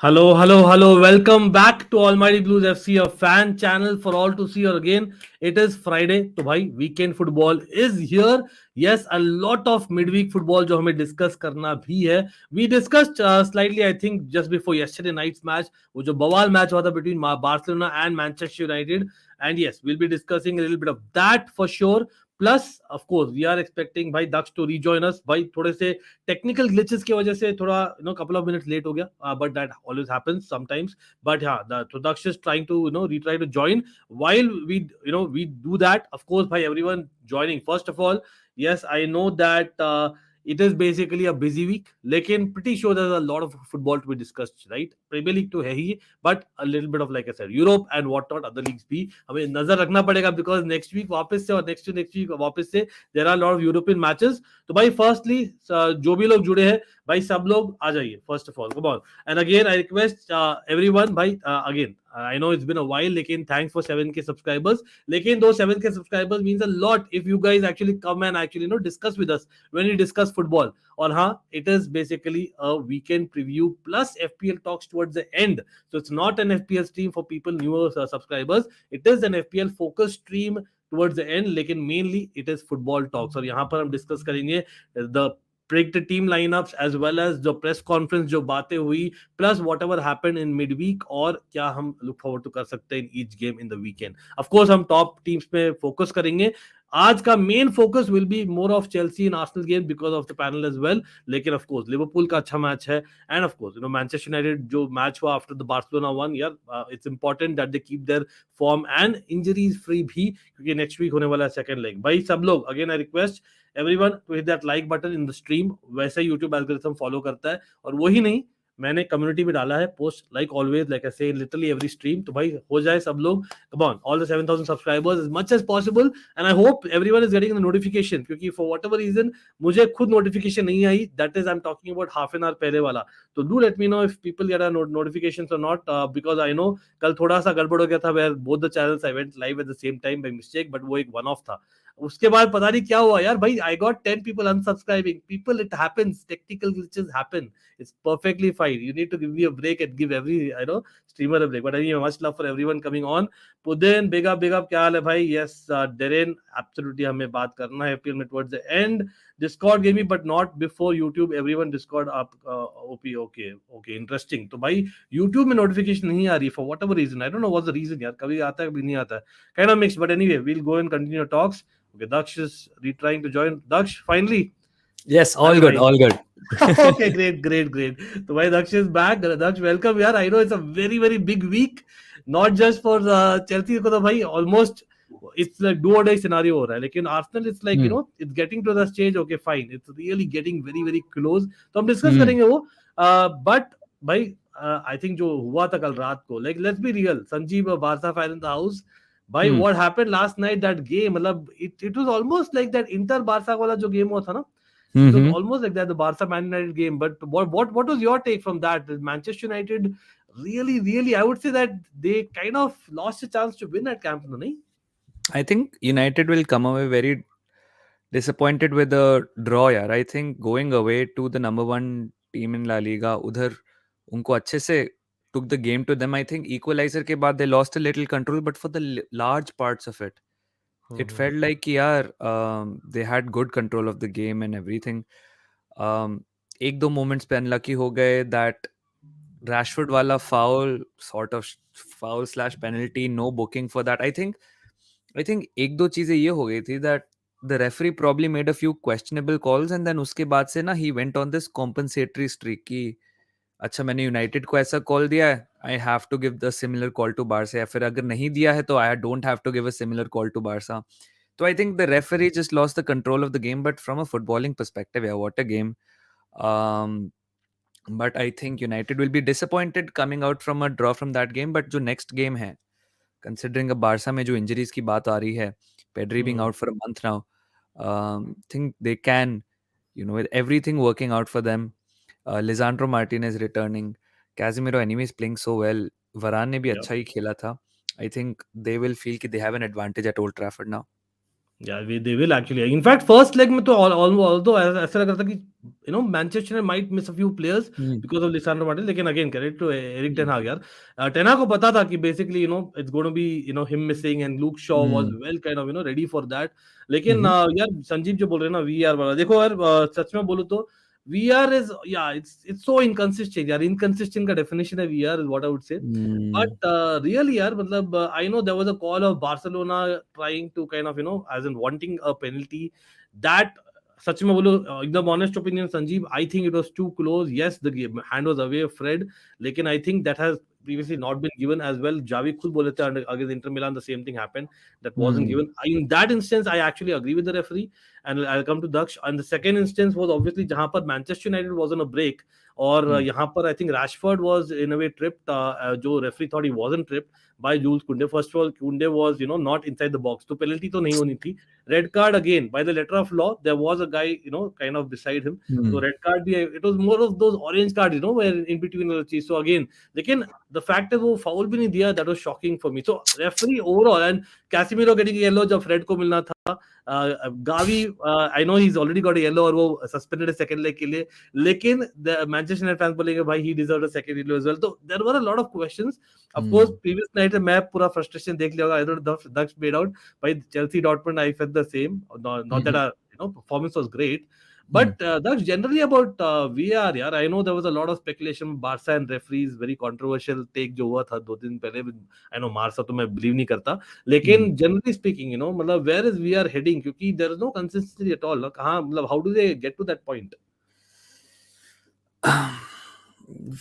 Hello, hello, hello. Welcome back to Almighty Blues FC, a fan channel for all to see. Or again, it is Friday. तो भाई weekend football is here. Yes, a lot of midweek football जो हमें discuss करना भी है. We discussed slightly, I think, just before yesterday night's match, वो जो बवाल match हुआ था between Barcelona and Manchester United. And yes, we'll be discussing a little bit of that for sure. Plus, of course, we are expecting भाई Daksh to rejoin us. भाई थोड़े से technical glitches की वजह से थोड़ा couple of minutes late हो गया, but that always happens sometimes. But yeah, the Daksh is trying to retry to join. While we do that, of course, by everyone joining. First of all, yes, I know that it is basically a busy week, लेकिन pretty sure there's a lot of football to be discussed, right? Premier League तो है ही, but a little bit of, like I said, Europe and whatnot, other leagues भी हमें नजर रखना पड़ेगा, because next week वापस से और next to next week वापस से there are a lot of European matches. तो भाई फर्स्टली जो भी लोग जुड़े हैं भाई सब लोग आ जाइए. First of all come on, and again I request everyone भाई, again I know it's been a while, लेकिन thanks for 7k subscribers. लेकिन those 7k subscribers means a lot if you guys actually come and actually discuss with us when we discuss football. और हाँ, it is basically a weekend preview plus FPL talks towards the end. So it's not an FPL stream for people newer subscribers. It is an FPL focused stream towards the end, लेकिन mainly it is football talks. और यहाँ पर हम discuss करेंगे the predicted team lineups as well as the press conference जो बातें हुई, plus whatever happened in midweek, और क्या हम look forward to कर सकते हैं in each game in the weekend. Of course हम top teams पे focus करेंगे. आज का main focus will be more of Chelsea and Arsenal game because of the panel as well. लेकिन ऑफ कोर्स लिवरपूल का अच्छा मैच है, and of course Manchester United जो मैच हुआ आफ्टर द बार्सिलोना वन, यार it's important that they keep their form and injuries free भी, क्योंकि next week होने वाला है सेकंड लेग. भाई सब लोग, again I request everyone to hit that like button in the stream. वैसे YouTube algorithm फॉलो करता है, और वही नहीं, मैंने कम्युनिटी में डाला है post, like always, like I से लिटरली एवरी स्ट्रीम. तो भाई हो जाए सब लोग, come on, all the 7000 subscribers as much as possible, and I hope everyone is getting the notification, क्योंकि for whatever reason मुझे खुद नोटिफिकेशन नहीं आई. that is I'm talking about half an hour पहले वाला. तो do let me know if people get a notifications or not, because I know कल थोड़ा सा गड़बड़ हो गया था where both the channels I went live at the same time by mistake, but वो एक one off था. उसके बाद पता नहीं क्या हुआ यार भाई, I got 10 people unsubscribing. People, it happens, technical glitches happen. It's perfectly fine. You need to give me a break and give every streamer a break. But anyway, much love for everyone coming on. Pudin, big up, क्या हाल है भाई? Yes, Darren, absolutely हमें बात करना है FPL में towards the end. Discord gave me, but not before YouTube. Everyone Discord up. OP, okay, interesting. तो भाई YouTube में notification नहीं आ रही for whatever reason. I don't know what's the reason यार. कभी आता है, कभी नहीं आता है. Kind of mixed, but anyway, we'll go and continue talks. Okay, Daksh is retrying to join. Daksh, finally. Yes, all good, all good. Okay, great. So why Daksh is back. Daksh, welcome yaar. I know it's a very, very big week. Not just for Chelsea, ko to bhai almost it's like do or die scenario ho raha hai. Lekin Arsenal, it's like, it's getting to the stage, okay, fine. It's really getting very, very close. तो हम discuss करेंगे वो. But भाई, I think जो हुआ था कल रात को, like let's be real, Sanjeev, a Barca fan in the house. भाई what happened last night, that game, मतलब it was almost like that Inter Barca वाला जो game हुआ था ना, it was almost like that, the Barca Man United game. But what was your take from that? Manchester United really, I would say that they kind of lost a chance to win at Camp Nou, nahi? I think United will come away very disappointed with the draw, yaar. I think going away to the number one team in La Liga, udhar unko अच्छे से took the game to them. I think equalizer के बाद they lost a little control, but for the large parts of it, it felt like yaar, they had good control of the game and everything. एक दो moments पे unlucky हो गए, that Rashford wala foul, sort of foul / penalty, no booking for that. I think एक दो चीजें ये हो गई थी that the referee probably made a few questionable calls, and then उसके बाद से ना he went on this compensatory streak कि अच्छा मैंने यूनाइटेड को ऐसा कॉल दिया है, I have to give the similar call to Barca, या फिर अगर नहीं दिया है तो I don't have to give a similar call to Barca. तो I think the referee just lost the control of the game, but from a footballing perspective, yeah what a game. But I think United will be disappointed coming out from a draw from that game. But जो next game है, considering a Barça में जो injuries की बात आ रही है, Pedri being out for a month now, think they can, with everything working out for them, Lisandro Martinez returning, Casemiro anyway is playing so well, Varane ने भी अच्छा ही खेला था. I think they will feel कि they have an advantage at Old Trafford now. Yeah, they will actually. In fact, first leg में तो although ऐसा लग रहा था कि Manchester might miss a few players Hmm. because of Lisandro Martinez. लेकिन again credit to Eric Ten Hag यार. Ten Hag को पता था कि basically it's going to be him missing, and Luke Shaw was Hmm. well kind of ready for that. लेकिन Mhm. यार संजीव जो बोल रहे हैं ना VR वाला, देखो यार सच में बोलूं तो VR is, yeah, it's so inconsistent यार. Inconsistent का definition है VR is what I would say. But Hmm. really यार मतलब I know there was a call of Barcelona trying to kind of as in wanting a penalty that, सच में बोलो एकदम honest opinion Sanjeev, I think it was too close. Yes the hand was away Fred, लेकिन I think that has previously not been given as well. Javi खुद बोले थे against Inter Milan the same thing happened, that wasn't Hmm. given. In that instance I actually agree with the referee, and I'll come to Daksh. And the second instance was obviously जहां पर Manchester United was on a break, और Hmm. यहाँ पर I think Rashford was in a way tripped, जो referee thought he wasn't tripped by Jules Kounde. First of all, Kounde was not inside the box, तो penalty तो नहीं होनी थी. Red card again, by the letter of law, there was a guy kind of beside him, so Hmm. red card भी, it was more of those orange cards where in between the cheese. So again, लेकिन the fact is वो foul भी नहीं दिया, that was shocking for me. So referee overall, and Casemiro getting yellow जब Fred को मिलना था, Gavi I know he's already got a yellow और वो suspended है second leg के लिए, लेकिन the Manchester United fans बोलेंगे भाई he deserved a second yellow as well. So there were a lot of questions. Of course Hmm. previous night मैं पूरा frustration देख लिया होगा. I don't know if Daksh made out by Chelsea Dortmund. I felt the same. Not that Mhm. our performance was great, Hmm. but that's generally about VR. Yeah, I know there was a lot of speculation. Barca and referees, very controversial take जो हुआ था 2 दिन पहले. I know Marca तो मैं believe नहीं करता, Hmm. लेकिन generally speaking, मतलब where is VR heading? क्योंकि there is no consistency at all. ना कहाँ, मतलब how do they get to that point?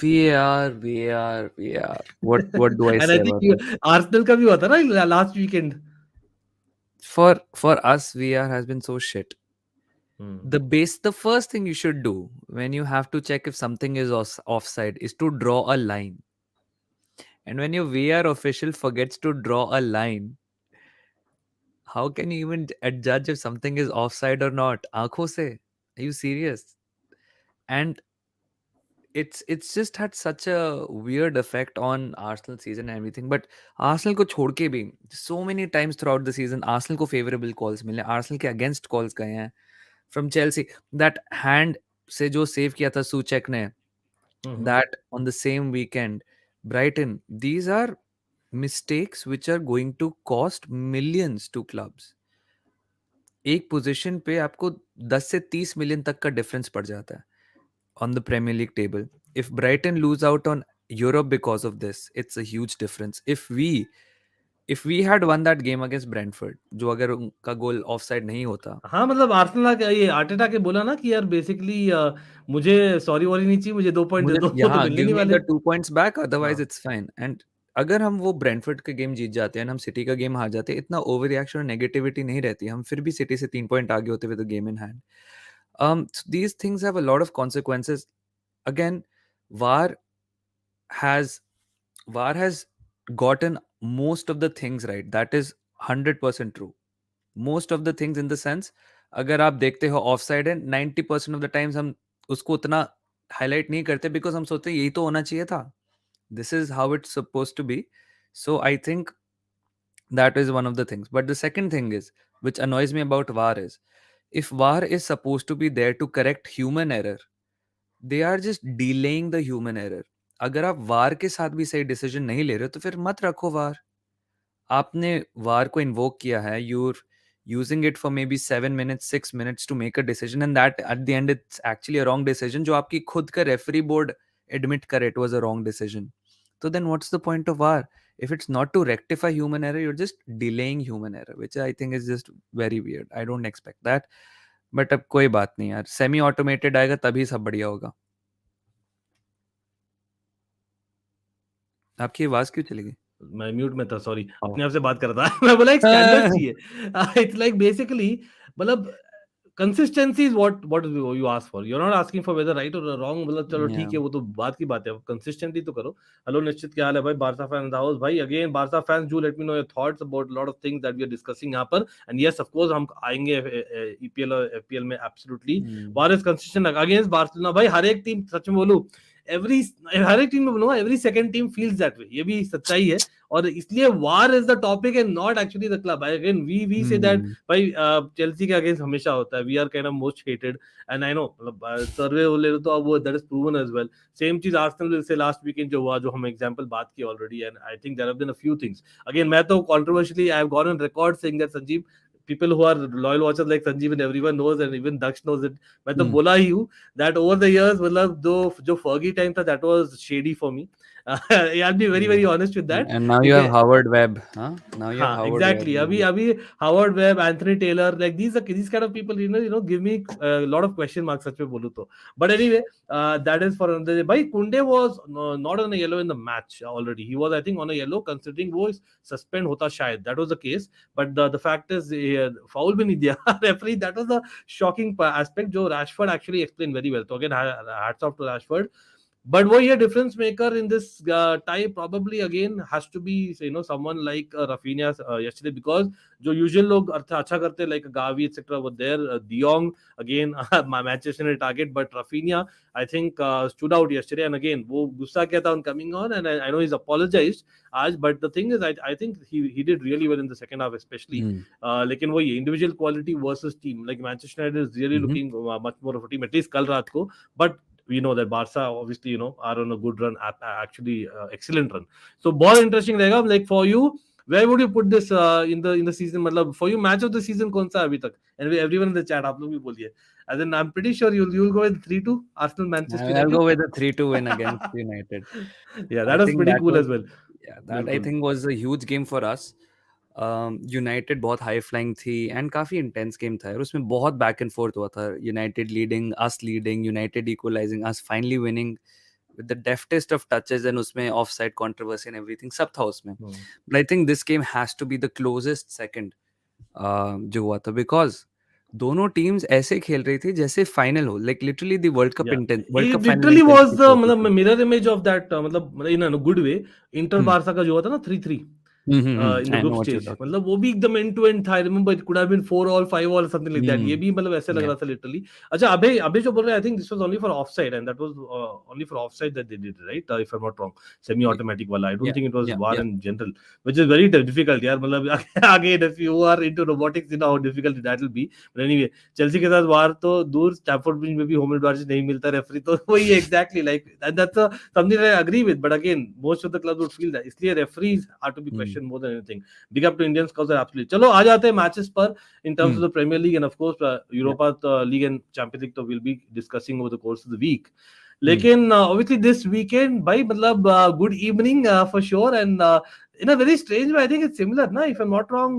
VR. What do I And I say think about it? Arsenal का भी हुआ था ना last weekend. For us, VR has been so shit. Hmm. The first thing you should do when you have to check if something is offside is to draw a line. And when your VR official forgets to draw a line, how can you even judge if something is offside or not? आंखों से. Are you serious? And it's just had such a weird effect on Arsenal season and everything. But Arsenal को छोड़ के भी so many times throughout the season Arsenal को favorable calls मिले, Arsenal के against calls गए हैं. From Chelsea, that hand से जो save किया था सूचेक ने, Mm-hmm. that on the same weekend, Brighton, these are mistakes which are going to cost millions to clubs. एक पोजीशन पे आपको 10 से 30 मिलियन तक का डिफरेंस पड़ जाता है on the Premier League table. If Brighton lose out on Europe because of this, it's a huge difference. If we had won that game against Brentford, जो अगर उनका गोल ऑफसाइड नहीं होता, हाँ मतलब आर्सेनल का ये आर्टेटा के बोला ना कि यार बेसिकली मुझे सॉरी वॉरी नहीं चाहिए, मुझे 2 पॉइंट दे मुझे दो. वो तो यहाँ मिलने गिव नहीं मी वाले. द 2 पॉइंट्स बैक, हाँ. Otherwise it's fine. एंड अगर हम वो ब्रेंटफोर्ड के गेम जीत जाते हैं, हम सिटी का गेम हार जाते हैं, इतना ओवर रिएक्शन और नेगेटिविटी नहीं रहती. हम फिर भी सिटी से 3 पॉइंट आगे होते with the game in hand. These things have a lot of consequences. Again, VAR has VAR has gotten most of the things right. That is 100% true. Most of the things in the sense, अगर आप देखते हो of side है, 90% of the times हम उसको उतना highlight नहीं करते बिकॉज हम सोचते हैं यही तो होना चाहिए था. This is how it's supposed to be. So I think that is one of the things. But the second thing is, which annoys me about VAR is, if VAR is supposed to be there to correct human error, they are just delaying the human error. अगर आप वार के साथ भी सही decision नहीं ले रहे हो तो फिर मत रखो वार. आपने वार को इन्वोक किया है, you're using it for maybe 7 minutes 6 minutes to make a decision, and that at the end it's actually a wrong decision जो आपकी खुद का रेफरी बोर्ड admit करे it was a wrong decision. So then what's the point of VAR? If it's not to rectify human error, you're just delaying human error, which I think is just very weird. I don't expect that. But अब कोई बात नहीं यार, semi automated आएगा तभी सब बढ़िया होगा. आपकी आवाज क्यों चली गई? मैं म्यूट में था, सॉरी, Oh. अपने आप से बात कर रहा था. मैं बोला एक स्टैंडर्ड चाहिए. इट्स लाइक बेसिकली मतलब consistency is what you ask for. You are not asking for whether right और रॉन्ग. मतलब चलो ठीक Yeah. है, वो तो बात की बात है, कंसिस्टेंटली तो करो. हेलो निश्चित, क्या हाल है भाई? बारसा फैन हाउस भाई. Again Barca fans, do let me know your thoughts about lot of things that we are discussing यहाँ पर. एंड यस ऑफ कोर्स हम आएंगे ईपीएल और एफपीएल में absolutely. Hmm. War is consistent against Barcelona. भाई हर एक team, सच में बोलूं, एवरी हर एक टीम में बोलूंगा every second team feels that way, ये भी सच्चाई है। और इसलिए VAR is the topic and not actually the club. Again we say that भाई चेल्सी के अगेंस्ट हमेशा होता है, we are kind of most hated and I know मतलब सर्वे ले लो तो अब वो that is proven as well. Same चीज आर्सेनल से लास्ट वीकेंड जो हुआ, जो हम एग्जांपल बात की already, and I think there have been a few things. Again मैं तो controversially I have gone on record saying that Sanjeev, people who are loyal watchers like Sanjeev and everyone knows and even Daksh knows it, मैं तो बोला ही हूँ that over the years मतलब जो Fergie time था that was shady for me. I'll be very honest with that. And now you ठीक have है, Howard Webb, huh? Now you have हाँ Howard exactly, Webb. अभी Howard Webb, Anthony Taylor, like these kind of people give me lot of question marks सच में बोलूं तो। But anyway, that is for another day. भाई कुंडे was not on a yellow in the match already, he was I think on a yellow considering वो suspend होता शायद, that was the case, but the fact is foul भी नहीं दिया referee, that was the shocking aspect जो Rashford actually explained very well, तो again hats off to Rashford. But वो ये difference maker in this tie probably again has to be someone like Rafinha yesterday, because जो usual लोग अच्छा करते like Gavi etc were there, De Jong again Manchester United target, but Rafinha I think stood out yesterday, and again वो गुस्सा किया था on coming on, and I know he's apologized आज, but the thing is I think he did really well in the second half especially. लेकिन वही individual quality versus team, like Manchester United is really looking much more of a team, at least कल रात को, but we know that Barca obviously are on a good run, actually excellent run. So बहुत interesting रहेगा, like for you where would you put this in the season, मतलब for you match of the season कौन सा है अभी तक, and everyone in the chat आप लोग भी बोलिए, as in I'm pretty sure you'll go with 3-2 Arsenal Manchester I'll United. go with a 3-2 win against United. Yeah, I that was think pretty that cool was, as well. yeah, that I बिल्कुल think was a huge game for us. United बहुत high flying थी and काफी intense game था, और उसमें बहुत back and fourth हुआ था. United leading, United equalising, us finally winning with the deftest of touches, and उसमें offside controversy and everything सब था उसमें. But I think this game has to be the closest second जो हुआ था, because दोनों टीम्स ऐसे खेल रही थी जैसे फाइनल हो, like literally the World Cup Yeah, World it Cup final literally was intensity the होती मतलब थी. mirror image of that मतलब in a good way, inter Barça का जो हुआ था ना 3-3 in the I group know what you're stage, talking. मतलब वो भी एकदम end to end था. I remember it could have been 4 all 5 all something like that. ये भी मतलब ऐसे लग Yeah. रहा था literally. अच्छा अबे जो बोल रहे हैं, I think this was only for offside, and that was only for offside that they did it, right? If I'm not wrong, semi automatic wala. I don't Yeah, think it was yeah, VAR yeah. in general, which is very difficult यार. मतलब again if you are into robotics, you know how difficult that will be. But anyway, Chelsea के साथ वार तो दूर, Stafford bridge में भी home advantage नहीं मिलता रेफरी, तो वही exactly like that's something I agree with, but again most of the clubs would feel that, इसलिए referees are to be question more than anything. Big up to Indians cause absolutely. चलो आ जाते हैं matches पर in terms of the Premier League and of course Europa League and Champions League, तो will be discussing over the course of the week. लेकिन obviously this weekend भाई मतलब good evening for sure, and in a very strange way, I think it's similar, na? If I'm not wrong,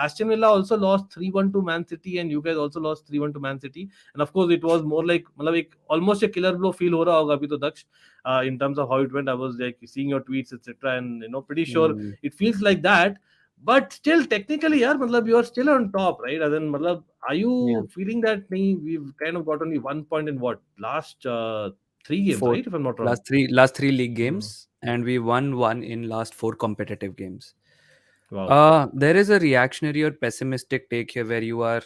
Aston Villa also lost 3-1 to Man City, and you guys also lost 3-1 to Man City. And of course, it was more like, almost a killer blow feel हो रहा होगा अभी तो Daksh, in terms of how it went. I was like seeing your tweets, etc., and pretty sure it feels like that. But still, technically, यार, मतलब you are still on top, right? And then, मतलब, are you feeling that we've kind of got only 1 point in what last 3 games, right? If I'm not wrong. Last three league games, and we won one in last 4 competitive games. Wow. There is a reactionary or pessimistic take here where you are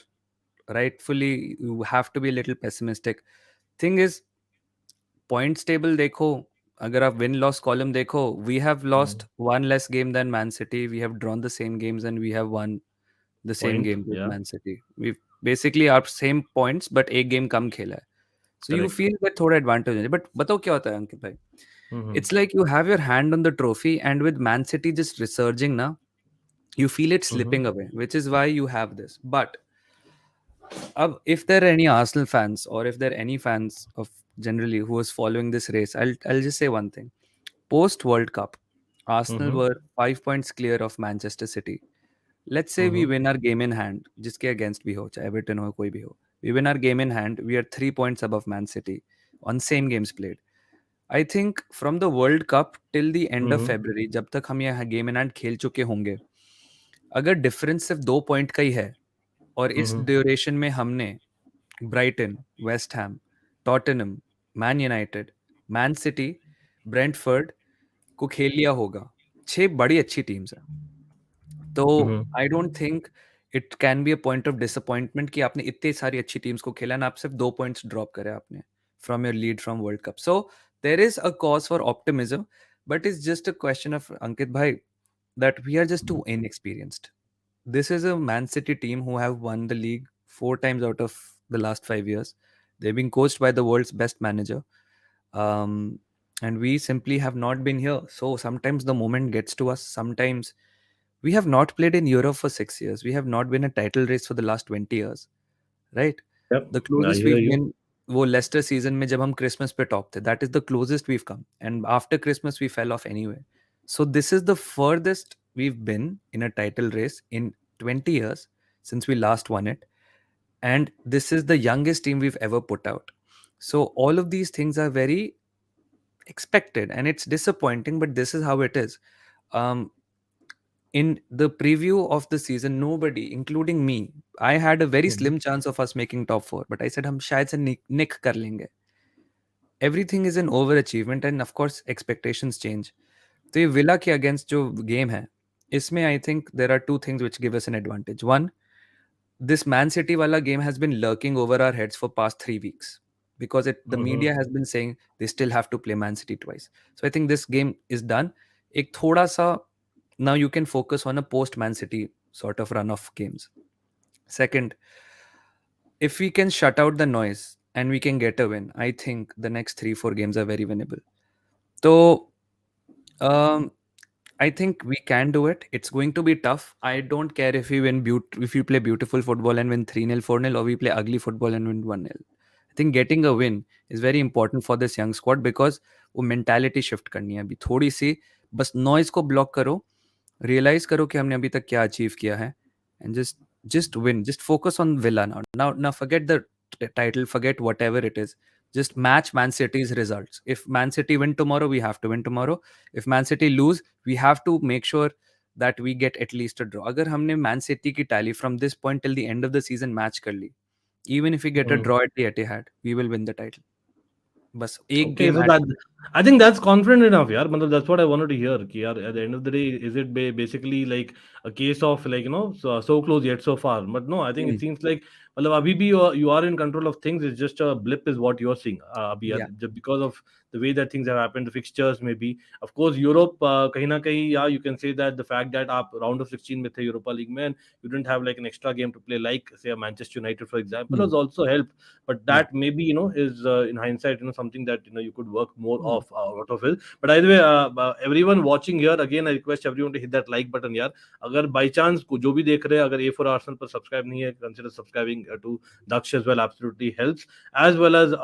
rightfully, you have to be a little pessimistic. Thing is, points table देखो, अगर आप win loss column देखो, we have lost one less game than Man City. We have drawn the same games and we have won the same Point, game with yeah. Man City. We've basically our same points, but एक game कम खेला है. So you Correct. feel that थोड़ा advantage है. But बताओ क्या होता है अंकित भाई? It's like you have your hand on the trophy, and with Man City just resurging now, you feel it slipping away, which is why you have this. But if there are any Arsenal fans, or if there are any fans of generally who is following this race, I'll just say one thing. Post World Cup, Arsenal were 5 points clear of Manchester City. Let's say we win our game in hand, जिसके against भी हो, चाहे Everton हो कोई भी हो. We win our game in hand, we are 3 points above Man City on same games played. I think from the World Cup till the end of February, जब तक हम ये गेम इन हैंड खेल चुके होंगे, अगर डिफरेंस सिर्फ 2 point का ही है, और इस ड्यूरेशन में हमने Brighton, West Ham, Tottenham, Man United, Man City, Brentford को खेल लिया होगा. 6 बड़ी अच्छी टीम्स हैं. तो I don't think it can be a point of disappointment कि आपने इतनी सारी अच्छी टीम्स को खेला ना, आप सिर्फ 2 पॉइंट्स ड्रॉप करे आपने from your lead from world cup. So there is a cause for optimism, but it's just a question of Ankit bhai that we are just too inexperienced. This is a Man City team who have won the league 4 times out of the last 5 years. They've been coached by the world's best manager, um, and we simply have not been here. So sometimes the moment gets to us. Sometimes we have not played in Europe for 6 years. We have not been a title race for the last 20 years, right? Yep, The I closest hear we've you. been वो Leicester season में जब हम Christmas पे top थे, that is the closest we've come, and after Christmas we fell off anyway. So this is the furthest we've been in a title race in 20 years since we last won it, and this is the youngest team we've ever put out. So all of these things are very expected, and it's disappointing, but this is how it is. um, in the preview of the season, nobody, including me, I had a very Mhm. slim chance of us making top 4, but I said हम शायद से nick कर लेंगे. Everything is an overachievement, and of course expectations change. तो ये villa के against जो game है, इसमें I think there are two things which give us an advantage. One, this Man City wala game has been lurking over our heads for past 3 weeks because the Mhm. media has been saying they still have to play Man City twice. So I think this game is done. एक थोड़ा सा now you can focus on a post Man City sort of run of games. Second, if we can shut out the noise and we can get a win, I think the next 3-4 games are very winnable. So um, I think we can do it. It's going to be tough. I don't care if we if we play beautiful football and win 3-0, 4-0, or we play ugly football and win 1-0. I think getting a win is very important for this young squad because वो mentality shift करनी है अभी थोड़ी सी. बस noise को block करो, realize करो कि हमने अभी तक क्या achieve किया है, and just win. Just focus on Villa now. Now forget the title, forget whatever it is. Just match Man City's results. If Man City win tomorrow, we have to win tomorrow. If Man City lose, we have to make sure that we get at least a draw. अगर हमने Man City की tally from this point till the end of the season match कर ली, even if we get a Mhm. draw at the Etihad, we will win the title. बस एक Okay, game so at that I think that's confident enough, yaar. Matlab, that's what I wanted to hear. Ki yaar, at the end of the day, is it basically like a case of like so close yet so far? But no, I think it Mm, seems like matlab, abhi bhi you are in control of things. It's just a blip, is what you're seeing. Abhi, yeah. just because of the way that things have happened, the fixtures maybe. Of course, Europe, kahin na kahin, yeah, you can say that the fact that आप round of 16 में थे Europa League में, and you didn't have like an extra game to play, like say a Manchester United, for example, Mm, has also helped. But yeah. that maybe is in hindsight something that you could work more Mm, off out of it. But either way, everyone watching here, again I request everyone to hit that like button, यार. अगर by chance जो भी देख रहे हैं, अगर A for Arsenal पर subscribe नहीं है, consider subscribing to Daksh as well. Absolutely helps, as well as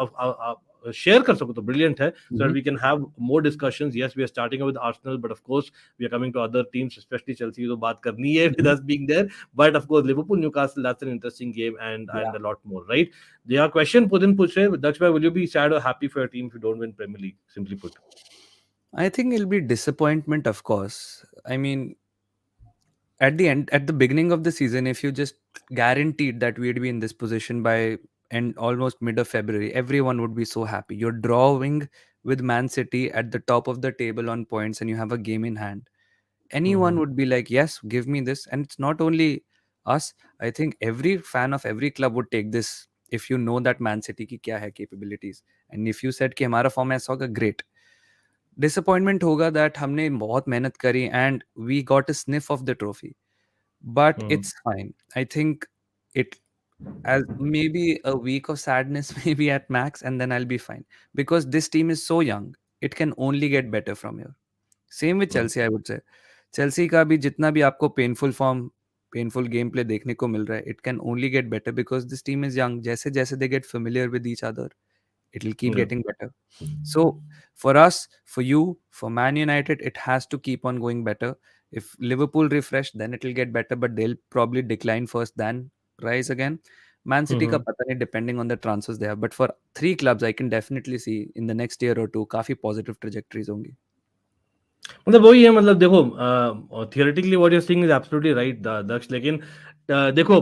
share कर सको तो brilliant है, so that mhm. we can have more discussions. Yes, we are starting with Arsenal, but of course we are coming to other teams, especially Chelsea की तो बात करनी है with Mhm. us being there. But of course Liverpool Newcastle, that's an interesting game, and Yeah. a lot more, right? Yeah, question put in push hai, Daksh bhai, will you be sad or happy for your team if you don't win Premier League? Simply put. I think it'll be disappointment, of course. I mean, at the end, at the beginning of the season, if you just guaranteed that we'd be in this position by end almost mid of February, everyone would be so happy. You're drawing with Man City at the top of the table on points, and you have a game in hand. Anyone Mhm. would be like, "Yes, give me this." And it's not only us. I think every fan of every club would take this. If you know that Man City की क्या है capabilities, and if you said कि हमारा form ऐसा होगा, great. Disappointment होगा that हमने बहुत मेहनत करी and we got a sniff of the trophy. But Mhm. it's fine. I think it as maybe a week of sadness, maybe at max, and then I'll be fine. Because this team is so young, it can only get better from here. Same with Mhm. Chelsea, I would say. Chelsea का भी जितना भी आपको painful form painful game play देखने को मिल रहा है, it can only get better because this team is young. जैसे जैसे they get familiar with each other, it'll keep Yeah. getting better. So for us, for you, for Man United, it has to keep on going better. If Liverpool refresh, then it'll get better, but they'll probably decline first, then rise again. Man City ka Mhm. pata nahi, depending on the transfers they have. But for three clubs, I can definitely see in the next year or two, काफी positive trajectories होंगी. मतलब वही है, मतलब देखो theoretically what you saying is absolutely right Daksh, लेकिन देखो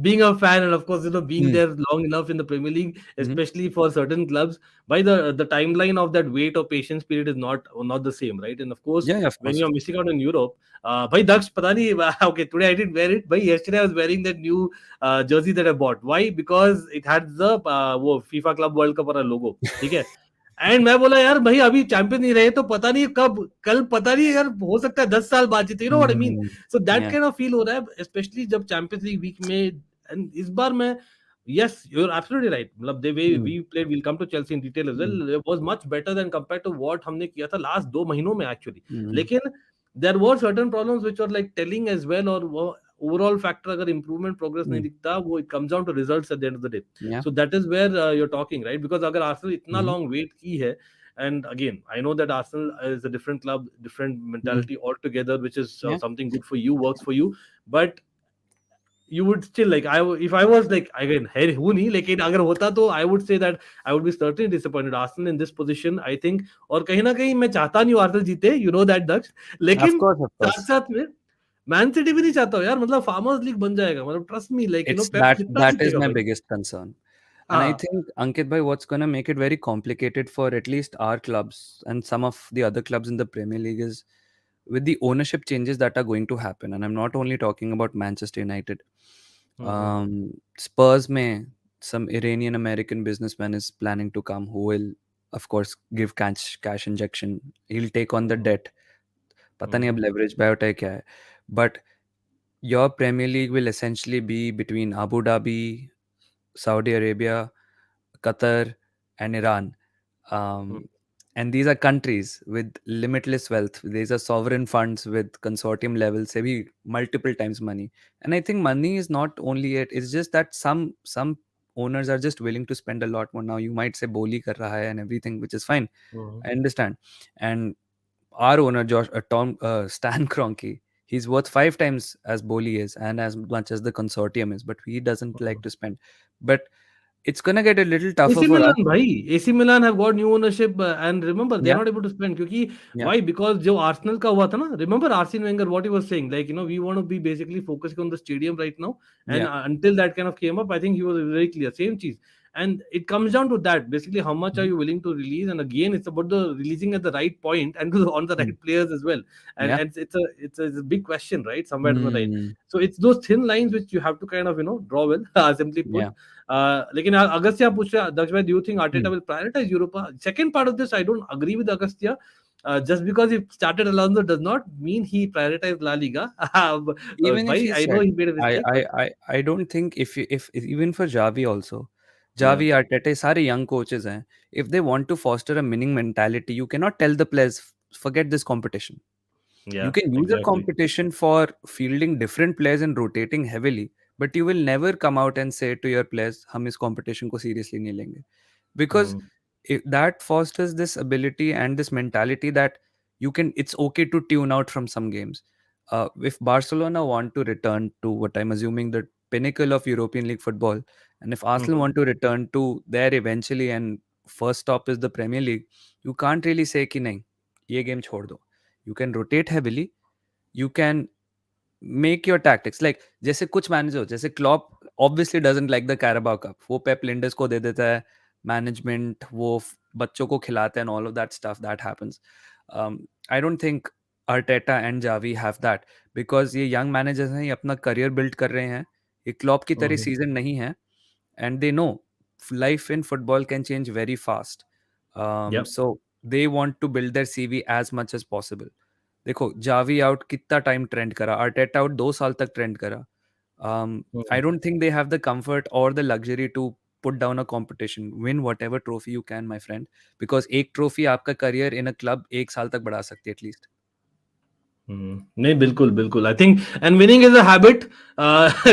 being a fan and of course being Hmm. There long enough in the Premier League, Mhm. especially for certain clubs, by the timeline of that wait or patience period is not the same, right? And of course Yeah, of when course. you are missing out in Europe, भाई दक्ष पता नहीं okay, today I didn't wear it, भाई yesterday I was wearing that new jersey that I bought. Why? Because it had the वो FIFA Club World Cup वाला logo, ठीक है. And मैं बोला यार भाई अभी चैंपियन नहीं रहे तो पता नहीं कब, कल पता नहीं यार, हो सकता है 10 साल बाद जीते, you know what I mean. So that Yeah. Kind of feel हो रहा है स्पेशली जब चैंपियंस लीग वीक में. एंड इस बार मैं, yes you are absolutely right, मतलब the way we played, will come to Chelsea in detail as well, it was much better than compared to what हमने किया था लास्ट 2 महीनों में एक्चुअली. लेकिन there were certain problems which are like telling as well, और वो overall factor अगर improvement progress नहीं दिखता, वो it comes down to results at the end of the day. Yeah. So that is where you're talking, right? Because अगर Arsenal इतना Mhm. Long wait की है, and again I know that Arsenal is a different club, different Mhm. mentality altogether, which is Yeah. something good for you, works for you, but you would still like, if I was like, again है हूँ नहीं, लेकिन अगर होता तो I would say that I would be certainly disappointed Arsenal in this position, I think. और कहीं ना कहीं मैं चाहता नहीं हूँ आर्सेनल जीते, you know that Daksh, Of लेकिन course, of साथ course. साथ में मैन सिटी भी नहीं चाहता हूँ यार, मतलब फार्मर्स लीग बन जाएगा, मतलब trust me, like you no It's Pep that कितना that is जीतेगा my भाई. biggest concern. And I हाँ. think, Ankit bhai, what's going to make it very complicated for at least our clubs and some of the other clubs in the Premier League is with the ownership changes that are going to happen. And I'm not only talking about Manchester United. Hmm. Spurs में some Iranian American businessman is planning to come who will, of course, give cash injection. He'll take on the hmm. debt. पता नहीं अब हम्म. leverage buyout है क्या है. But your Premier League will essentially be between Abu Dhabi, Saudi Arabia, Qatar, and Iran. Hmm. Um, and these are countries with limitless wealth. These are sovereign funds with consortium levels, maybe multiple times money. And I think money is not only it. It's just that some owners are just willing to spend a lot more. Now you might say Boli kar raha hai and everything, which is fine. Hmm. I understand. And our owner, Tom Stan Kroenke, he's worth 5 times as Boli is and as much as the consortium is, but he doesn't like hmm. to spend. But it's gonna get a little tougher AC for us. Milan भाई, AC Milan have got new ownership, and remember they are Yeah, not able to spend क्योंकि yeah, why, because जो Arsenal का हुआ था ना, remember Arsene Wenger what he was saying, like you know we want to be basically focusing on the stadium right now, and yeah. until that kind of came up I think he was very clear, same cheese. And it comes down to that basically, how much are Mhm. you willing to release, and again it's about the releasing at the right point and on the Mm. right players as well. And Yeah. it's a big question, right, somewhere to the right. Mm. So it's those thin lines which you have to kind of draw well, simply put. Yeah. लेकिन अगस्त्या पूछ रहे दक्ष भाई, do you think Arteta Mm. Will prioritise Europa? Second part of this I don't agree with Agastya. Just because he started Alonso does not mean he prioritized La Liga. Even if Bhai, he I know said, he made a I, mistake, I, but I, I don't think if even for Javi also, yeah, Javi, Arteta, सारे young coaches हैं. If they want to foster a winning mentality, you cannot tell the players forget this competition. You yeah, can use a exactly. competition for fielding different players and rotating heavily, but you will never come out and say to your players, हम इस competition को seriously नहीं लेंगे. Because Hmm. that fosters this ability and this mentality that it's okay to tune out from some games. If Barcelona want to return to what I'm assuming the pinnacle of European League football, and if Arsenal Mhm. want to return to there eventually, and first stop is the Premier League, you can't really say कि नहीं ये game छोड़ दो. You can rotate heavily. You can make your tactics like जैसे कुछ manager जैसे Klopp obviously doesn't like the Carabao Cup, वो पेप लिंडर्स को दे देता है, मैनेजमेंट वो बच्चों को खिलाते हैं and all of that stuff that happens. I don't think Arteta and Javi have that because ये young managers हैं, ये अपना career build कर रहे हैं, ये क्लॉप की तरह Mhm. सीजन नहीं है, and they know life in football can change very fast. Yep. So they want to build their CV as much as possible. देखो जावी आउट कितना टाइम ट्रेंड करा, आर्टेटा आउट 2 साल तक trained करा. I Mhm. Don't think they have the comfort और the luxury to put down a competition, win whatever trophy you can my friend, because एक trophy आपका career in a club 1 साल तक बढ़ा सकती है एटलीस्ट. नहीं, बिल्कुल बिल्कुल, I think and winning is a habit,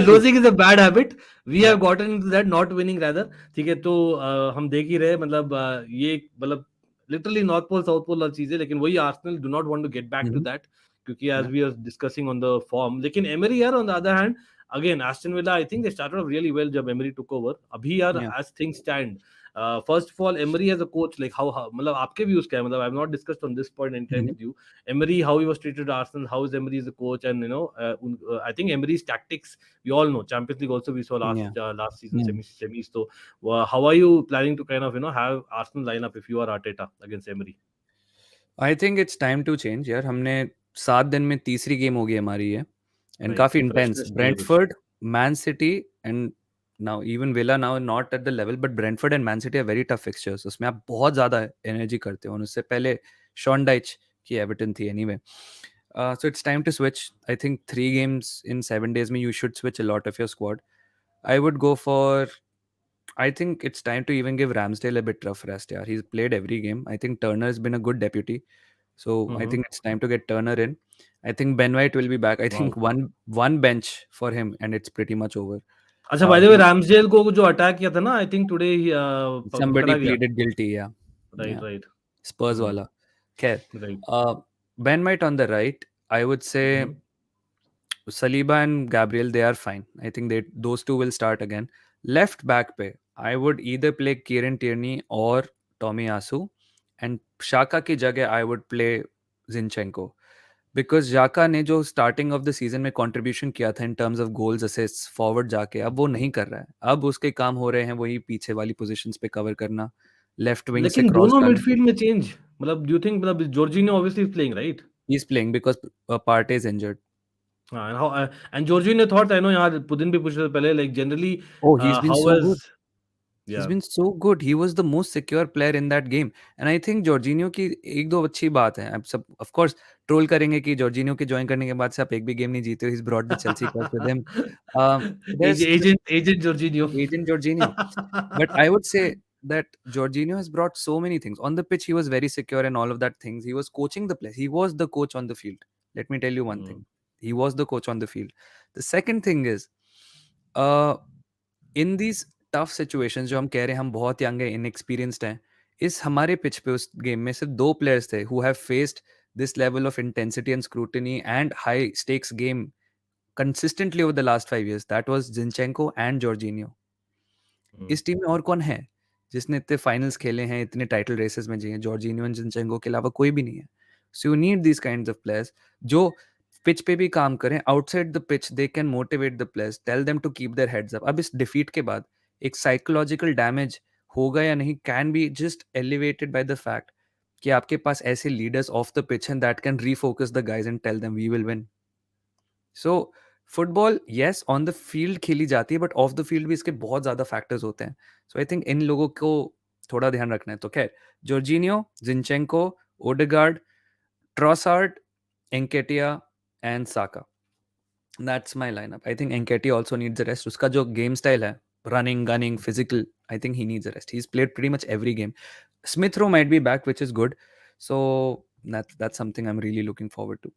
losing is a bad habit. We yeah have gotten into that, not winning rather. ठीक है, तो हम देख ही रहे, मतलब ये मतलब literally North Pole South Pole वाली चीज है, लेकिन वही Arsenal do not want to get back to that, क्योंकि एज या we are discussing on the form. लेकिन एमरी यार on the other hand, again Aston Villa, I think they started off really well जब Emery took over. अभी यार या as things stand, first of all Emery as a coach, like how, मतलब आपके views क्या है, मतलब I have not discussed on this point any time with you. Emery, how he was treated at Arsenal, how is Emery as a coach, and I think Emery's tactics. We all know Champions League also we saw या last season semis. So how are you planning to kind of have Arsenal lineup if you are Arteta against Emery? I think it's time to change यार. हमने 7 दिन में तीसरी game होगी हमारी है, and Right, काफी इंटेंस. freshness चाहिए कुछ. Brentford, man city and now even Villa now not at the level, but Brentford and Man City are very tough fixtures. उसमें आप बहुत ज़्यादा एनर्जी करते हो, और उससे पहले शॉन डाइच की एवर्टन थी anyway. So it's time to switch. I think 3 games in 7 days में you should switch a lot of your squad. I would go for. I think it's time to even give Ramsdale a bit rough rest. Yeah, he's played every game. I think Turner has been a good deputy, so I Mm-hmm. think it's time to get Turner in. I think Ben White will be back. I think Wow. one bench for him, and it's pretty much over. अच्छा, bye the way He Ramsdale को जो attack किया था ना, I think today somebody पकड़ा गया. pleaded guilty. Yeah, right, yeah. Right. Spurs hmm. wala. Khair. Right. Ben White on the right. I would say hmm. Saliba and Gabriel, they are fine. I think those two will start again. Left back pe, I would either play Kieran Tierney or Tomiyasu, and Shaka की जगह I would play Zinchenko. Because जाका ने जो starting of the season में contribution किया था इन terms of goals assists forward जाके, अब वो नहीं कर रहा है. अब उसके काम हो रहे हैं वही पीछे वाली पोजीशंस पे कवर करना, लेफ्ट विंग से लेकिन क्रॉस दोनों डालना. मिडफील्ड में चेंज, मतलब डू यू थिंक, मतलब Jorginho obviously is playing right. He is playing because Partey is injured. हाँ, and how, and Jorginho thought, I know, यहाँ पुतिन भी पूछ रहे थे पहले, like generally Oh, he's been how so is. good. He's या. been so good. He was the most secure player in that game. And I think Jorginho की एक दो अच्छी बात है. अब सब of course ट्रोल करेंगे कि Jorginho के ज्वाइन करने के बाद से आप एक भी गेम नहीं जीते हो. He's brought the Chelsea curse with him. There's just agent Jorginho. agent Jorginho. But I would say that Jorginho has brought so many things. On the pitch, he was very secure and all of that things. He was coaching the players. He was the coach on the field. Let me tell you one thing. He was the coach on the field. The second thing is, uh, in these tough situations जो हम कह रहे हैं हम बहुत young है, inexperienced हैं, इस हमारे पिच पे उस गेम में सिर्फ 2 प्लेयर्स थे who have faced this level of intensity and scrutiny and high stakes game consistently over the last 5 years. That was Zinchenko and Jorginho. इस टीम में और कौन है जिसने इतने फाइनल्स खेले हैं, इतने टाइटल रेसेस में जिए? जॉर्जिनियो एंड जिंचेंको के अलावा कोई भी नहीं है. So you need this kinds of players जो पिच पे भी काम करें, outside the pitch they can motivate the players, tell them to keep their heads up. अब इस डिफीट के बाद एक साइकोलॉजिकल डैमेज होगा या नहीं can be just elevated by the fact कि आपके पास ऐसे leaders of the pitch and that can refocus the guys and tell them we will win. So football yes on the field खेली जाती है, बट ऑफ द फील्ड भी इसके बहुत ज्यादा फैक्टर्स होते हैं. सो आई थिंक इन लोगों को थोड़ा ध्यान रखना है. तो खैर, Jorginho, Zinchenko, Odegaard, Trossard, Nketiah and Saka. That's my lineup. I think Nketiah also needs a rest. उसका जो गेम स्टाइल है, running gunning physical, I think he needs a rest. He is played pretty much every game. Smith Rowe might be back which is good. So that's something I'm really looking forward to.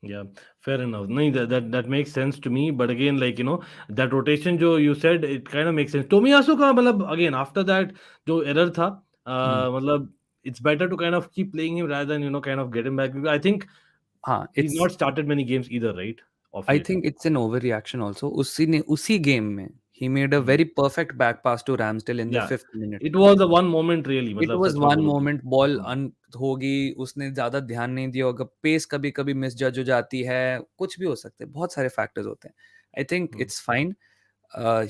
Yeah, fair enough. No, that makes sense to me. But again, like, you know, that rotation जो you said, it kind of makes sense. Tomiyasu का मतलब again after that जो error था, Hmm. मतलब it's better to kind of keep playing him rather than, you know, kind of get him back, because I think हाँ, he's it's not started many games either, right? Of I late. think it's an overreaction also. उसी game में he made a Hmm. very perfect back pass to Ramsdale in the Yeah, 5th minute. it was a one moment really. It मतलब was सच में one बोलो तो. moment, ball Hmm. अन होगी, उसने ज़्यादा ध्यान नहीं दिया होगा, पेस कभी-कभी मिसजज हो जाती है, कुछ भी हो सकता है, बहुत सारे फैक्टर्स होते हैं. I think Hmm. It's fine.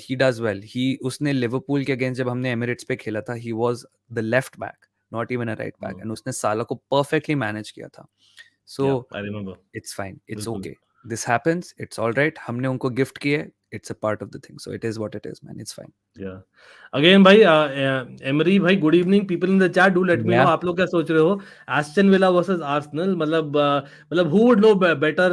He does well. He उसने लिवरपूल के अगेंस्ट जब हमने एमिरेट्स पे खेला था, he was the left back, not even a right back, Hmm. And उसने साला को परफेक्टली मैनेज किया था. So Yeah, I remember. It's fine, it's बिल्कुल. Okay, this happens, it's alright. हमने उनको गिफ्ट किया, it's a part of the thing, so it is what it is man, it's fine. Yeah. Again भाई, Emery भाई, good evening. People in the chat, do let me no या आप लोग क्या सोच रहे हो. एस्टन विला वर्सेस आर्सेनल, मतलब who would know better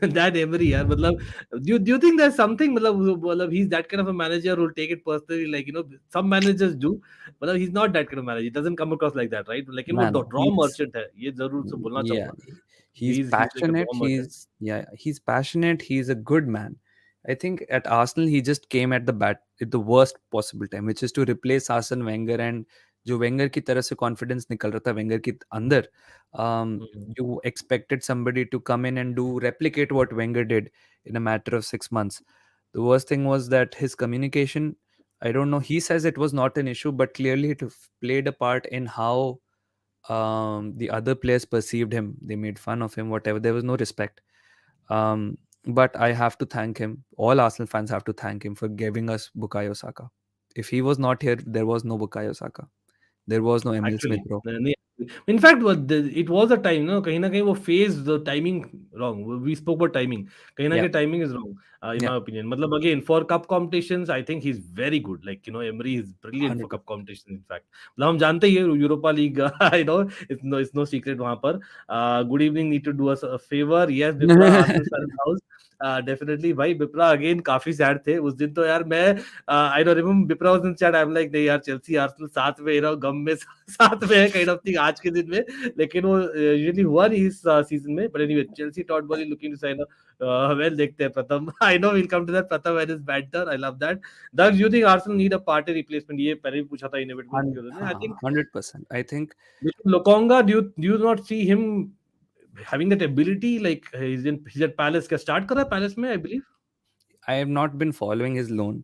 that emery यार. मतलब do you think there's something, मतलब he's that kind of a manager who'll take it personally, like, you know, some managers do. मतलब he's not that kind of manager. He doesn't come across like that, right? लेकिन वो man, draw merchant है, ये जरूर से बोलना yeah, चाहूंगा. he's He's like a passionate. draw merchant. He's passionate. He's a good man. I think at Arsenal he just came at the worst possible time, which is to replace Arsene Wenger. And जो Wenger की तरह से confidence निकल रहा था Wenger के अंदर, Mhm. you expected somebody to come in and do replicate what Wenger did in a matter of 6 months. The worst thing was that his communication, I don't know, he says it was not an issue, but clearly it played a part in how the other players perceived him. They made fun of him, whatever. There was no respect. Um, but I have to thank him. All Arsenal fans have to thank him for giving us Bukayo Saka. If he was not here, there was no Bukayo Saka. There was no Emil Smith Actually, Rowe. नहीं, in fact it was a time ना, कहीं ना कहीं वो phase the timing wrong, we spoke about timing, कहीं ना Yeah, कहीं timing is wrong in yeah, my opinion. मतलब again for cup competitions I think he is very good, like you know Emery is brilliant for cup 100%. Competition in fact. मतलब हम जानते ही है Europa League, I know it's no secret वहां पर. Good evening, need to do us a favour. Yes Vipra, Arsenal fan house. Definitely भाई, Vipra again काफी sad थे उस दिन तो यार. मैं I don't remember, Vipra was in chat, I am like नहीं यार, चेल्सी आर्सेनल साथ में, यू नो गम में साथ में है काइंड ऑफ थिंग आज के दिन में. लेकिन वो यूजुअली हुआ नहीं इस सीजन में. But anyway, Chelsea Todd Boehly looking to sign well. देखते हैं Pratham. I know will come to that Pratham and his banter, I love that. Daksh, you think Arsenal need a party replacement? ये पहले भी पूछा था इनएविटेबल के उन्होंने. I think 100%. I think Lokonga, do you not see him having that ability? Like he's at Palace. क्या start कर रहा है Palace में, I believe. I have not been following his loan,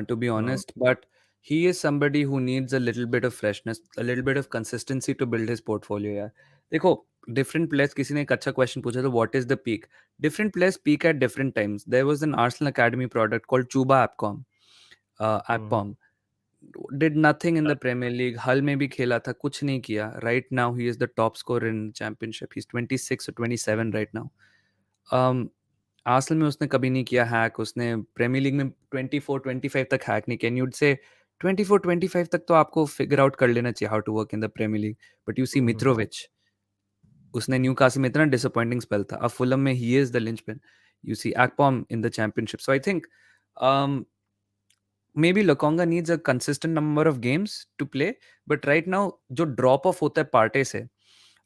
to be हाँ. honest, but he is somebody who needs a little bit of freshness, a little bit of consistency to build his portfolio. यार देखो, different players. किसी ने एक अच्छा question पूछा था, what is the peak? Different players peak at different times. There was an Arsenal Academy product called Chuba Appcom. Hmm. Appom did nothing in the Premier League. Hull में भी खेला था, कुछ नहीं किया. Right now he is the top scorer in championship. He's 26 or 27 right now. Arsenal में उसने कभी नहीं किया हैक. उसने प्रीमियर लीग में 24-25 तक हैक नहीं किया. यूड से 24-25 तक तो आपको फिगर आउट कर लेना चाहिए how to work in the Premier League. But you see Mitrovic, उसने न्यूकासल में इतना डिसअपॉइंटिंग स्पेल था. अब फुलम में he is the linchpin. You see Akpom in the Championship. So I think maybe Lokonga needs a consistent number of games to play, but right now जो drop off होता है Partey से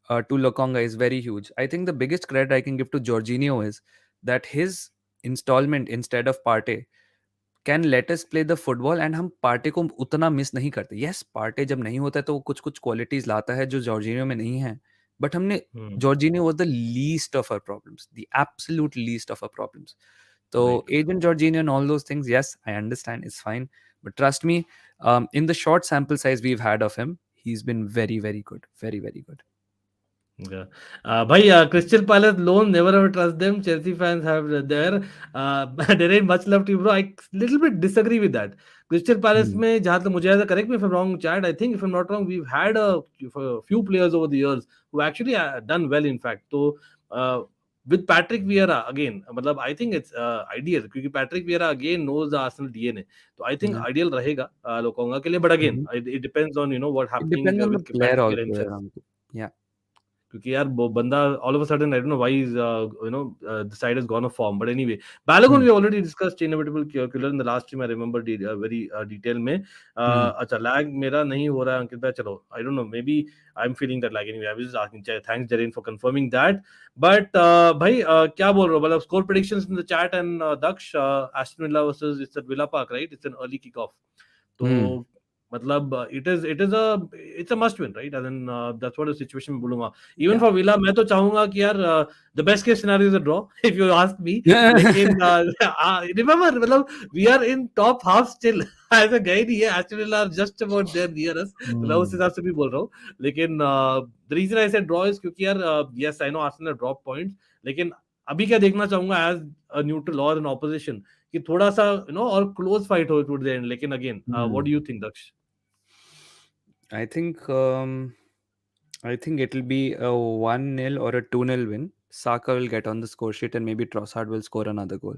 to Lokonga is very huge. I think the biggest credit I can give to Jorginho is that his installment instead of Partey can let us play the football, and हम Partey को उतना miss नहीं करते. Yes, Partey जब नहीं होता है तो वो कुछ कुछ qualities लाता है जो Jorginho में नहीं है, but हमने Jorginho was the least of our problems, the absolute least of our problems. So Right. Agent Jorginho and all those things, yes, I understand, it's fine. But trust me, in the short sample size we've had of him, he's been very, very good. Very, very good. Yeah. Bhai, Crystal Palace loan, never ever trust them. Chelsea fans have there. There ain't much love to you, bro. I little bit disagree with that. Crystal Palace Hmm. में जहाँ तक मुझे याद है, correct me if I'm wrong, Chad. I think if I'm not wrong, we've had a few players over the years who actually done well. In fact, so with Patrick Vieira again, मतलब I think it's ideal क्योंकि Patrick Vieira again knows the Arsenal DNA. So I think Yeah. ideal रहेगा लोकोंगा के लिए. But again, Mhm. it depends on what It happening depends on the with player Patrick Vieira also, himself. Ramku. Yeah. क्योंकि यार वो बंदा all of a sudden I don't know why is the side has gone off form. But anyway, Balogun Hmm. We already discussed inevitable killer in the last time, I remember very detail में. Hmm. अच्छा, lag मेरा नहीं हो रहा है अंकित भाई. चलो, I don't know, maybe I am feeling that lag. Anyway, I was just asking. Thanks Zareen for confirming that. But भाई, क्या बोल रहे हो? मतलब score predictions in the chat. And Daksh, Aston Villa versus it's at Villa Park, right? It's an early kick off. Hmm. तो मतलब it's a must win, right? And that's what the situation में बोलूंगा. Even Yeah. फॉर विला मैं तो चाहूंगा कि यार the best case scenario is a draw, if you ask me. लेकिन रिमेंबर, मतलब we are in top half still. ऐसा गए नहीं है. Aston Villa are just about there near us. तो मैं उस Hmm. हिसाब से भी बोल रहा हूँ. लेकिन the reason I said draw is क्योंकि यार, yes I know Arsenal drop points. लेकिन अभी क्या देखना चाहूंगा एज अ न्यूट्रल और एन ऑपोजिशन, कि थोड़ा सा और क्लोज फाइट हो टुवर्ड द एंड. लेकिन again, what Hmm. Do you think, Daksh? I think I think it'll be a 1-0 or a 2-0 win. Saka will get on the score sheet and maybe Trossard will score another goal.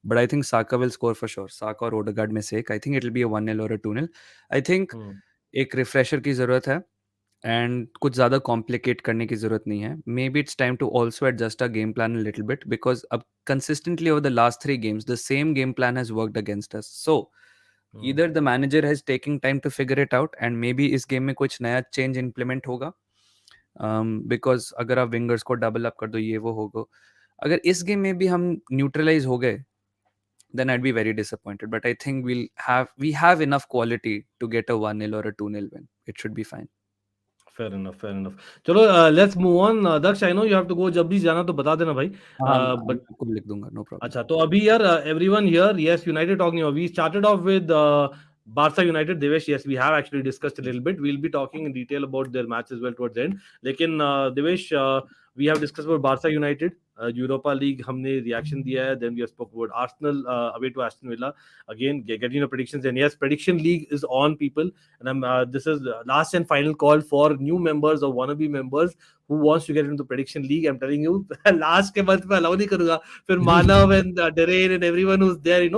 But I think Saka will score for sure. Saka और Odegaard में से एक. I think it'll be a 1-0 or a 2-0. I think एक refresher की ज़रूरत है and कुछ ज़्यादा कॉम्प्लिकेट करने की ज़रूरत नहीं है. Maybe it's time to also adjust a game plan a little bit because अब consistently over the last 3 games the same game plan has worked against us. So either the manager has taking time to figure it out and maybe इस game में कुछ नया change implement होगा. Because अगर आप wingers को double up कर दो, ये वो होगा. अगर इस गेम में भी हम न्यूट्रलाइज हो गए, then I'd be very disappointed. But I think we have enough quality to get a 1-0 or a 2-0 win. It should be fine. Fair enough, fair enough. चलो, let's move on. Daksh, I know you have to go. जब भी जाना तो बता देना भाई. हाँ, मैं बट आपको लिख दूंगा, नो प्रॉब्लम. अच्छा, तो अभी यार, everyone here, yes, United talking. We started off with Barca United. Devesh, yes, we have actually discussed a little bit. We'll be talking in detail about their match as well towards the end. लेकिन Devesh, we have discussed about Barca United. Europa league हमने reaction दिया है, then we spoke about Arsenal away to Aston Villa, again getting your predictions, and yes, prediction league is on, people, and I'm this is last and final call for new members or wannabe members who wants to get into prediction league. I'm telling you, last के month में allow नहीं करूँगा, फिर मानव and Derain and everyone who's there,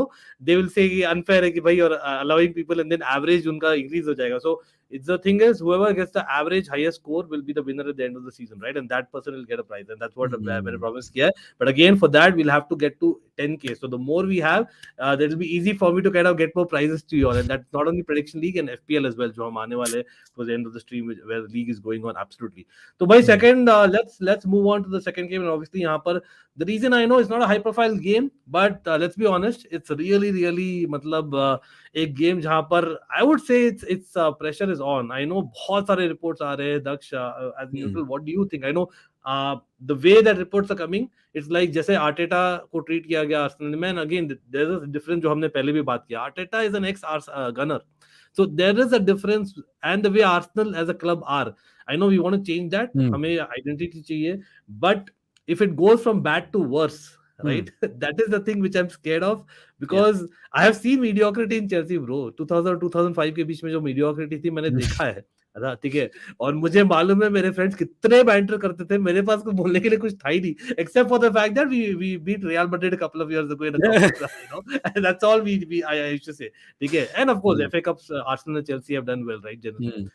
they will say कि unfair है कि भाई, और allowing people, and then average उनका increase हो जाएगा. So it's the thing is, whoever gets the average highest score will be the winner at the end of the season, right? And that person will get a prize, and that's what मैंने promise किया है. But again, for that we'll have to get to 10k. So the more we have, that will be easy for me to kind of get more prizes to you all, and that's not only prediction league and FPL as well, जो हम आने वाले towards the end of the stream where the league is going on. Absolutely. So by second, let's move on to the second game, and obviously यहाँ पर the reason I know it's not a high profile game, but let's be honest, it's really मतलब एक game जहां पर I would say it's pressure is on. I know बहुत सारे reports आ रहे हैं. Daksh, as neutral, what do you think? I know the way that reports are coming, it's like जैसे Arteta को ट्रीट किया गया आर्सेनल में, and again there is a difference जो हमने पहले भी बात किया. Arteta is an ex gunner, so there is a difference, and the way Arsenal as a club are, I know we want to change that. हमें identity चाहिए, but if it goes from bad to worse, right? That is the thing which I'm scared of, because I have seen mediocrity in Chelsea, bro. 2000 2005 के बीच में जो mediocrity थी मैंने देखा है, ठीक है, और मुझे मालूम है मेरे फ्रेंड्स कितने बैंटर करते थे, मेरे पास कुछ बोलने के लिए कुछ था ही नहीं, except for the fact that we beat Real Madrid a couple of years ago in a cup, and that's all I used to say, ठीक है. And of course FA Cups, Arsenal and Chelsea have done well, right, generally.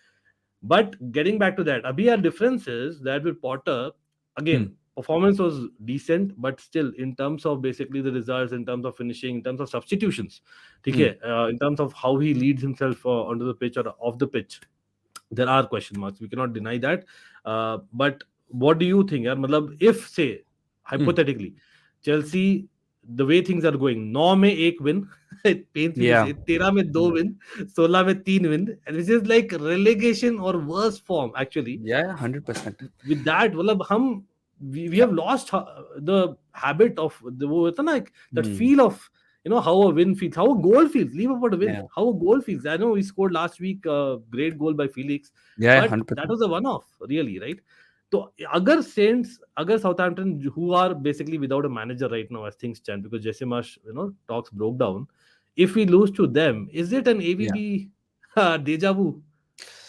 But getting back to that, abhi our difference is that with Potter, again, performance was decent, but still in terms of basically the results, in terms of finishing, in terms of substitutions, in terms of how he leads himself onto the pitch or off the pitch, there are question marks. We cannot deny that. But what do you think? Matlab, if say hypothetically, Chelsea, the way things are going, 9 में 1 win, it pains me to say, 13 में 2 win, 16 में 3 win, and which is like relegation or worse form actually. Yeah, 100%. With that, matlab, we have lost the habit of that feel of how a win feels, how a goal feels. Leave about a win, how a goal feels. I know we scored last week a great goal by Felix, but 100%. That was a one-off, really, right? So, agar Saints, agar Southampton, who are basically without a manager right now as things stand, because Jessimash, talks broke down. If we lose to them, is it an AVB deja vu?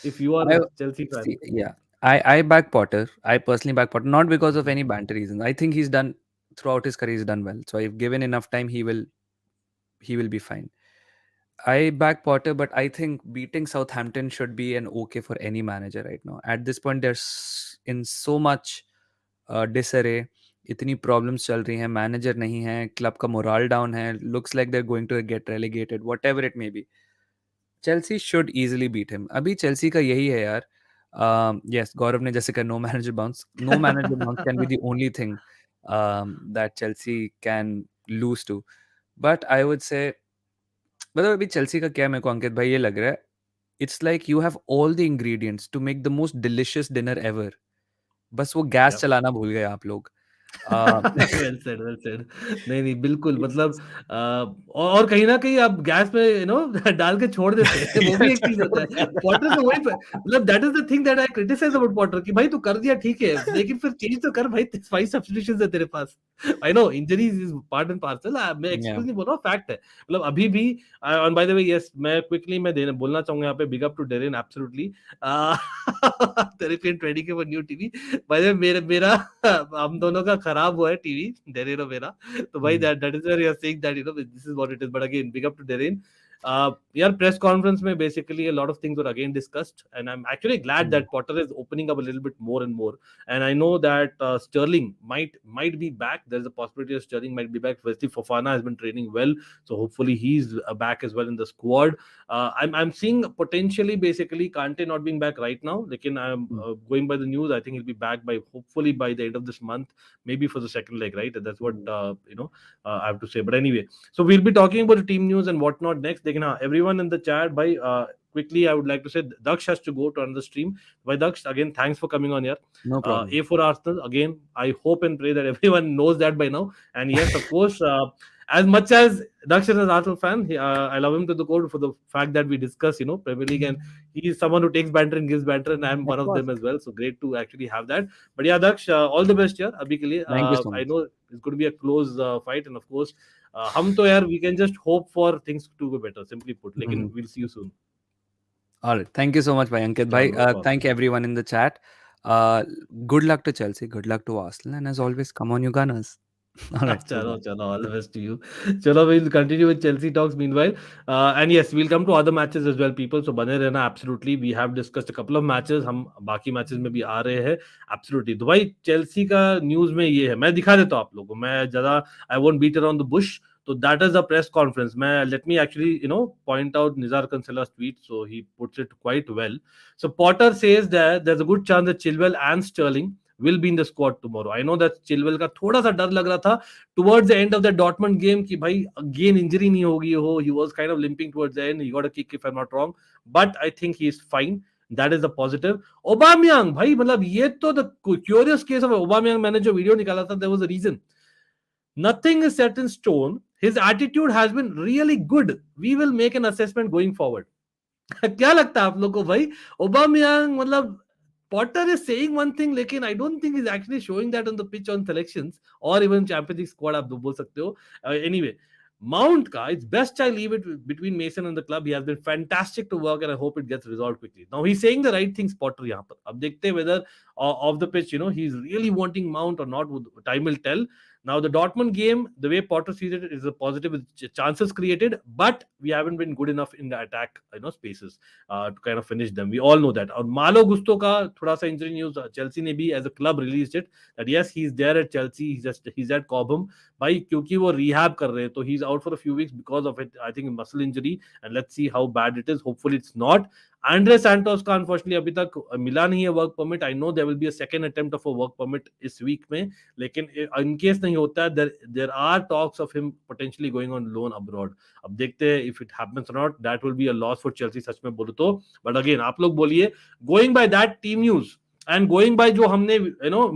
If you are a Chelsea fan, I back Potter. I personally back Potter, not because of any banter reasons. I think he's done throughout his career. He's done well. So if given enough time, he will be fine. I back Potter, but I think beating Southampton should be an okay for any manager right now. At this point, there's in so much disarray. इतनी problems चल रही हैं, manager नहीं है, club का morale down है, looks like they're going to get relegated, whatever it may be. Chelsea should easily beat him. अभी Chelsea का यही है यार. Yes, Gaurav ने जैसे कहा, no manager bounce. No manager bounce can be the only thing that Chelsea can lose to. But I would say, मतलब अभी Chelsea का क्या मेरे को अंकित भाई ये लग रहा है, it's like you have all the ingredients to make the most delicious dinner ever. बस वो गैस चलाना भूल गए आप लोग. well said. नहीं बिल्कुल, मतलब और कहीं ना कहीं आप गैस पे डाल के छोड़ देते हैं, वो भी एक चीज होता है. पॉटर तो वही, मतलब that is the thing that I criticise about Potter, कि भाई तू कर दिया ठीक है, लेकिन फिर चेंज तो कर भाई, 5 सब्स्टिट्यूशंस है तेरे पास. I know injuries is part and parcel, मैं एक्सक्यूज नहीं बोल रहा हूँ, फैक्ट है. मतलब अभी भी, और बाय द वे यस, मैं क्विकली बोलना चाहूंगा यहाँ पे, big up to Darren, absolutely. टेरिफियन 20 के new TV, by the way मेरा हम दोनों का खराब हुआ है टीवी, डेरेन और मेरा, तो भाई that is where you are saying that this is what it is. But again big up to Darren. यार प्रेस कॉन्फ्रेंस में basically a lot of things were again discussed, and I'm actually glad that Potter is opening up a little bit more and more, and I know that Sterling might be back. There's a possibility that Sterling might be back. Firstly, Fofana has been training well, so hopefully he's back as well in the squad. I'm seeing potentially basically Kante not being back right now, lekin I'm going by the news, I think he'll be back hopefully by the end of this month, maybe for the second leg, right? That's what I have to say. But anyway, so we'll be talking about the team news and whatnot next. Everyone in the chat, by quickly I would like to say Daksh has to go to another stream. By Daksh, again thanks for coming on here. No problem. A for Arsenal, again I hope and pray that everyone knows that by now. And yes, of course, as much as Daksh is an Arsenal fan, I love him to the core for the fact that we discuss, Premier League, and he is someone who takes banter and gives banter, and I'm Of one of course. them as well. So great to actually have that. But yeah, Daksh, all the best here. Abhi ke liye. Thank you so I much. know it's going to be a close fight, and of course, hum to yaar, we can just hope for things to go better. Simply put, lekin Mhm. we'll see you soon. All right. Thank you so much, bhai Ankit bhai. Chalo, all Thank everyone in the chat. Uh, Good luck to Chelsea. Good luck to Arsenal. And as always, come on, you Gunners. All right. Bye-bye. Chalo, all the best to you. Chalo, we'll continue with Chelsea talks meanwhile. And yes, we'll come to other matches as well, people. So बने रहना absolutely. We have discussed a couple of matches. हम बाकी matches में भी आ रहे हैं. Absolutely. तो भाई Chelsea का news में ये है. मैं दिखा देता हूँ आप लोगों को. मैं ज़्यादा I won't beat around the bush. So that is a press conference. Let me actually point out Nizar Cancella's tweet. So he puts it quite well. So Potter says that there's a good chance that Chilwell and Sterling will be in the squad tomorrow. I know that Chilwell का थोड़ा सा डर लग रहा था towards the end of the Dortmund game कि भाई again injury नहीं होगी हो. He was kind of limping towards the end. He got a kick if I'm not wrong, but I think he is fine. That is the positive. Aubameyang भाई मतलब ये तो the curious case of Aubameyang. मैंने जो video निकाला था, there was a reason. Nothing is set in stone. His attitude has been really good. We will make an assessment going forward. क्या लगता है आप लोग को भाई? ओबामियांग मतलब Potter is saying one thing, लेकिन I don't think he's actually showing that on the pitch on selections or even Champions League squad आप बोल सकते हो. Anyway, Mount का, it's best I leave it between Mason and the club. He has been fantastic to work and I hope it gets resolved quickly. Now he's saying the right things, Potter यहाँ पर. अब देखते हैं whether off the pitch, he's really wanting Mount or not. Time will tell. Now the Dortmund game, the way Potter sees it, is a positive with chances created, but we haven't been good enough in the attack, spaces to kind of finish them. We all know that. और Malo Gusto का थोड़ा सा injury news, Chelsea ने भी as a club released it that yes, he's there at Chelsea, he's at Cobham. भाई क्योंकि वो rehab कर रहे हैं, तो he's out for a few weeks because of it. I think muscle injury, and let's see how bad it is. Hopefully it's not. Andre Santos का unfortunately अभी तक मिला नहीं है work permit. I know there will be a second attempt of a work permit इस week में, लेकिन in case नहीं होता है, there are talks of him potentially going on loan abroad. अब देखते हैं if it happens or not. That will be a loss for Chelsea सच में बोलो तो. But again आप लोग बोलिए, going by that team news and going by जो हमने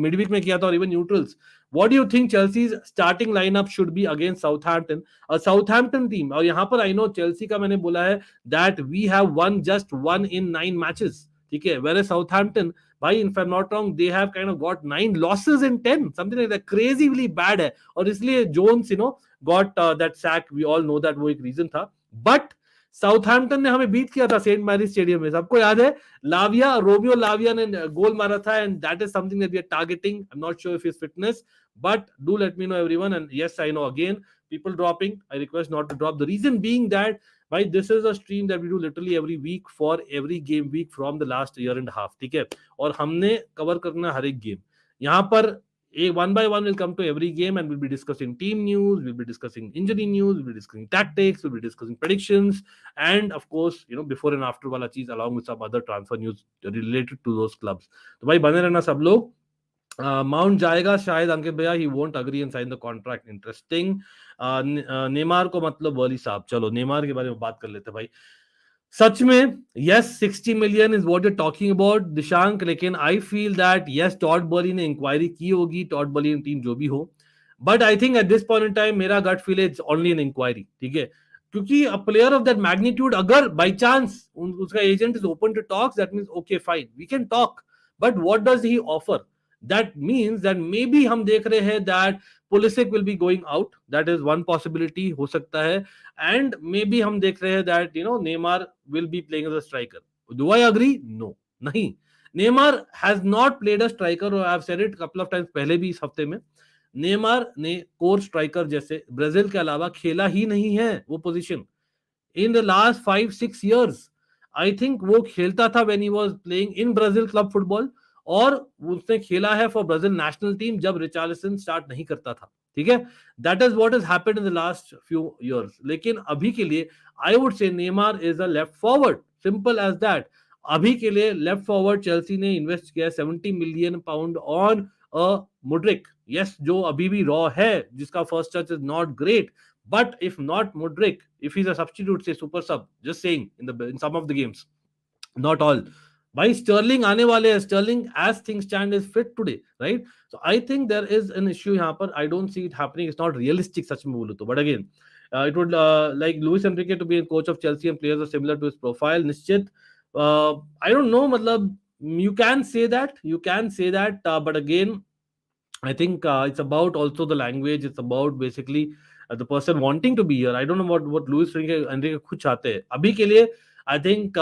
midweek में किया था और even neutrals, what do you think Chelsea's starting lineup should be against Southampton? A Southampton team, और यहाँ पर I know Chelsea का मैंने बोला है that we have won just 1 in 9 matches. ठीक है, whereas Southampton, भाई if I'm not wrong, they have kind of got 9 losses in 10, something like that. Crazily bad है, और इसलिए Jones got that sack. We all know that वो एक reason था. But Southampton ने हमें बीट किया था सेंट मैरी स्टेडियम में, सबको याद है. रोमियो लाविया ने गोल मारा था, and that is something that we are targeting. I am not sure if his fitness, but do let me know everyone. And yes, I know again people dropping, I request not to drop. The reason being that भाई this is a stream that we do literally every week for every game week from the last year and a half. ठीक है, और हमने cover करना हर एक game. यहाँ पर one by one will come to every game and we'll be discussing team news, we'll be discussing injury news, we'll be discussing tactics, we'll be discussing predictions, and of course before and after वाला चीज along with some other transfer news related to those clubs. तो भाई बने रहना सब लोग. Mount जाएगा शायद अंकित भैया, he won't agree and sign the contract. Interesting. Neymar को मतलब वली साहब. चलो नेमार के बारे में बात कर लेते हैं भाई. सच में yes 60 million is what you talking about Dishank, लेकिन I feel that yes Todd Boehly ने इंक्वायरी की होगी, टॉड बॉली टीम जो भी हो, but I think at this point in time मेरा gut feel is only an inquiry. ठीक है, क्योंकि a player of that magnitude अगर बाई चांस उसका agent is open to talks, that means okay fine we can talk, but what does he offer? That means that maybe हम देख रहे हैं that Pulisic will be going out. That is one possibility हो सकता है. And maybe हम देख रहे हैं that Neymar will be playing as a striker. Do I agree? No. नहीं. Neymar has not played a striker, or I have said it couple of times पहले भी इस हफ्ते में. Neymar ने कोर स्ट्राइकर जैसे ब्राजील के अलावा खेला ही नहीं है वो position in the last 5-6 years. I think वो खेलता था when he was playing in Brazil club football, और उसने खेला है फॉर ब्राजील नेशनल टीम जब रिचार्लिसन स्टार्ट नहीं करता था. ठीक है, that is what has happened in the last few years. लेकिन अभी के लिए I would say Neymar is a left forward, simple as that. अभी के लिए लेफ्ट फॉरवर्ड चेल्सी ने इन्वेस्ट किया 70 million pound on a Mudryk. Yes, जो अभी भी रॉ है, जिसका first touch is not great, but if not Mudryk, if he's a substitute, say super sub, just saying in some of the games, not all, भाई Sterling आने वाले हैं, Sterling as things stand is fit today, right? So I think there is an issue यहाँ पर, I don't see it happening, it's not realistic सच में बोलूं तो, but again it would like Luis Enrique to be a coach of Chelsea and players are similar to his profile, निश्चित I don't know, मतलब you can say that, but again I think it's about also the language. It's about basically the person wanting to be here. I don't know what Luis Enrique खुद चाहते हैं अभी के लिए. I think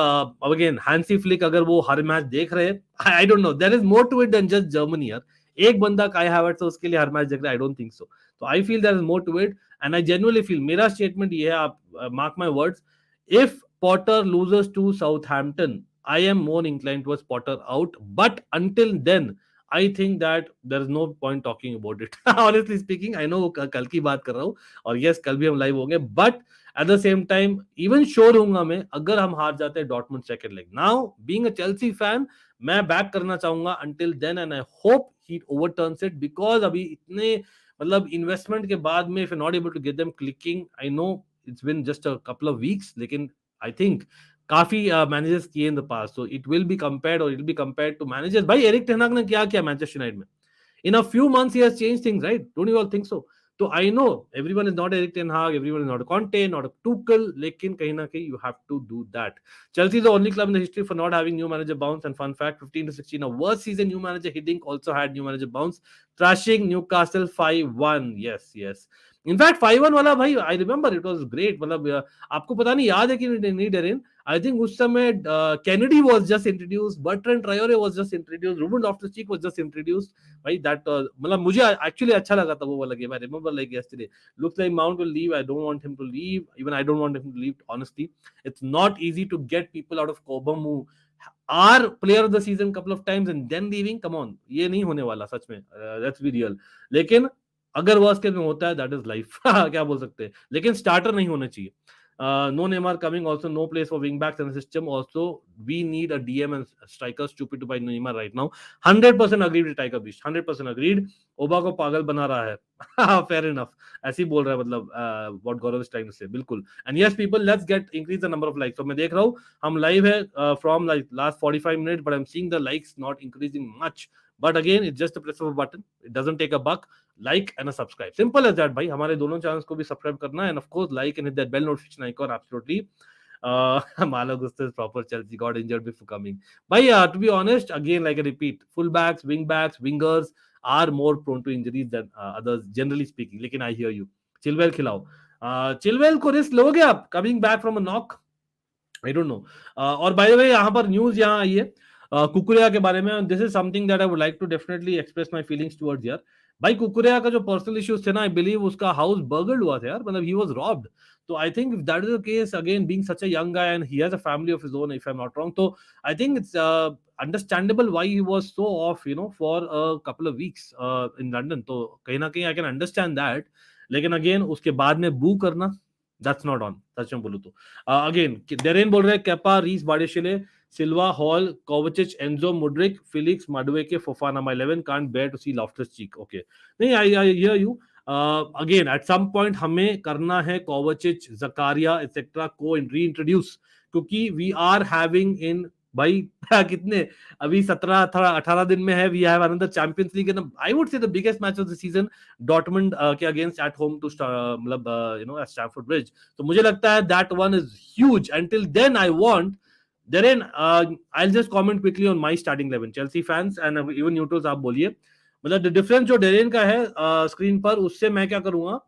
again Hansi Flick अगर वो हर match देख रहे हैं, I don't know, there is more to it than just Germany यार. एक बंदा काय हावर्ट्स है उसके लिए हर मैच देख रहा है, I don't think so. So I feel there is more to it, and I genuinely feel, मेरा स्टेटमेंट ये है, आप mark my words, if Potter loses to Southampton, I am more inclined towards Potter out, but until then I think that there is no point talking about it. Honestly speaking, I know कल की बात कर रहा हूँ, और yes कल भी हम लाइव होंगे, but at the same time even sure हूँगा मैं अगर हम हार जाते हैं Dortmund second leg. Now being a Chelsea fan, मैं बैक करना चाहूंगा until then, and I hope he overturns it, because अभी इतने मतलब इन्वेस्टमेंट के बाद में if you're not able to get them clicking, I know it's been just a couple of weeks, लेकिन I think काफी मैनेजर्स किए in the past, so it will be compared, और it will be compared to managers. भाई Erik ten Hag ने क्या किया Manchester United में? In a few months he has changed things, right? Don't you all think so? So I know everyone is not Eric Ten Hag, everyone is not a Conte, not a Tuchel, लेकिन कहीं ना कहीं you have to do that. Chelsea is the only club in the history for not having new manager bounce, and fun fact, 15 to 16, a worst season new manager Hiddink also had new manager bounce, trashing Newcastle 5-1. Yes. In fact 5-1 वाला भाई, I remember it was great. मतलब आपको पता नहीं याद है कि नहीं डेरिन? I think उस समय Kennedy was just introduced, Bertrand Traore was just introduced, Ruben Loftus-Cheek was just introduced. भाई that मतलब मुझे एक्चुअली अच्छा लगा था वो वाला game. I remember like yesterday. Looks like Mount will leave. I don't want him to leave. Even I don't want him to leave. Honestly, it's not easy to get people out of Cobham who are player of the season couple of times and then leaving. Come on, ये नहीं होने वाला सच में. Let's be real. लेकिन अगर worst case में होता है, दैट इज लाइफ. क्या बोल सकते हैं, लेकिन स्टार्टर नहीं होना चाहिए. No Neymar coming, also no place for wing backs in the system. Also, we need a DM and striker. Stupid to buy Neymar right now. 100% agreed with Tiger Beast. 100% agreed. ओबा को पागल बना रहा है. Fair enough. ऐसे ही बोल रहा है, मतलब what Gaurav is trying to say. बिल्कुल. And yes, people, let's increase the number of likes. So मैं देख रहा हूँ हम live है from like last 45 minutes, but I'm seeing the likes not increasing much. But again, it's just a press of a button. It doesn't take a buck. Like and a subscribe. Simple as that, भाई. हमारे दोनों channels को भी subscribe करना है, and of course like and hit that bell notification icon. Absolutely. Malo Gusto is proper Chelsea got injured before coming. But to be honest, again, like I repeat, fullbacks, wingbacks, wingers are more prone to injuries than others, generally speaking. लेकिन I hear you. Chilwell खिलाओ. Chilwell को risk लोगे आप coming back from a knock? I don't know. और by the way, यहाँ पर news यहाँ आई है कुकुरिया के बारे में. This is something that I would like to definitely express my feelings towards यार. भाई कुकुरिया का जो पर्सनल इश्यूज थे ना, आई बिलीव उसका हाउस बर्गल्ड हुआ था यार, मतलब ही वाज रॉब्ड. तो I think if that is the case, again being such a young guy and he has a family of his own, if I am not wrong, तो I think it's understandable why he was so of, you know, for a couple of weeks in London. तो कहीं ना कहीं I can understand that, लेकिन again उसके बाद में बू करना, दैट्स नॉट ऑन. सच में बोलूं तो अगेन डेरेन बोल रहे हैं Kepa, Reece, बाडेशिले, Silva, Hall, Kovacic, Enzo, Mudryk, Felix, Madueke, Fofana. My 11 can't bear to see Loftus-Cheek. Okay. नहीं, I hear you. Again, at some point हमें करना है Kovacic, Zakaria, etc. को reintroduce, क्योंकि we are having in भाई कितने अभी 17-18 दिन में है, we have another Champions League, and I would say the biggest match of the season, Dortmund के against at home to मतलब you know, at Stamford Bridge. तो मुझे लगता है that one is huge. Until then, I want Darren, I'll just comment quickly on my starting 11. Chelsea fans and even neutrals, आप बोलिए. मतलब the difference जो Darren का है स्क्रीन पर, उससे मैं क्या करूंगा?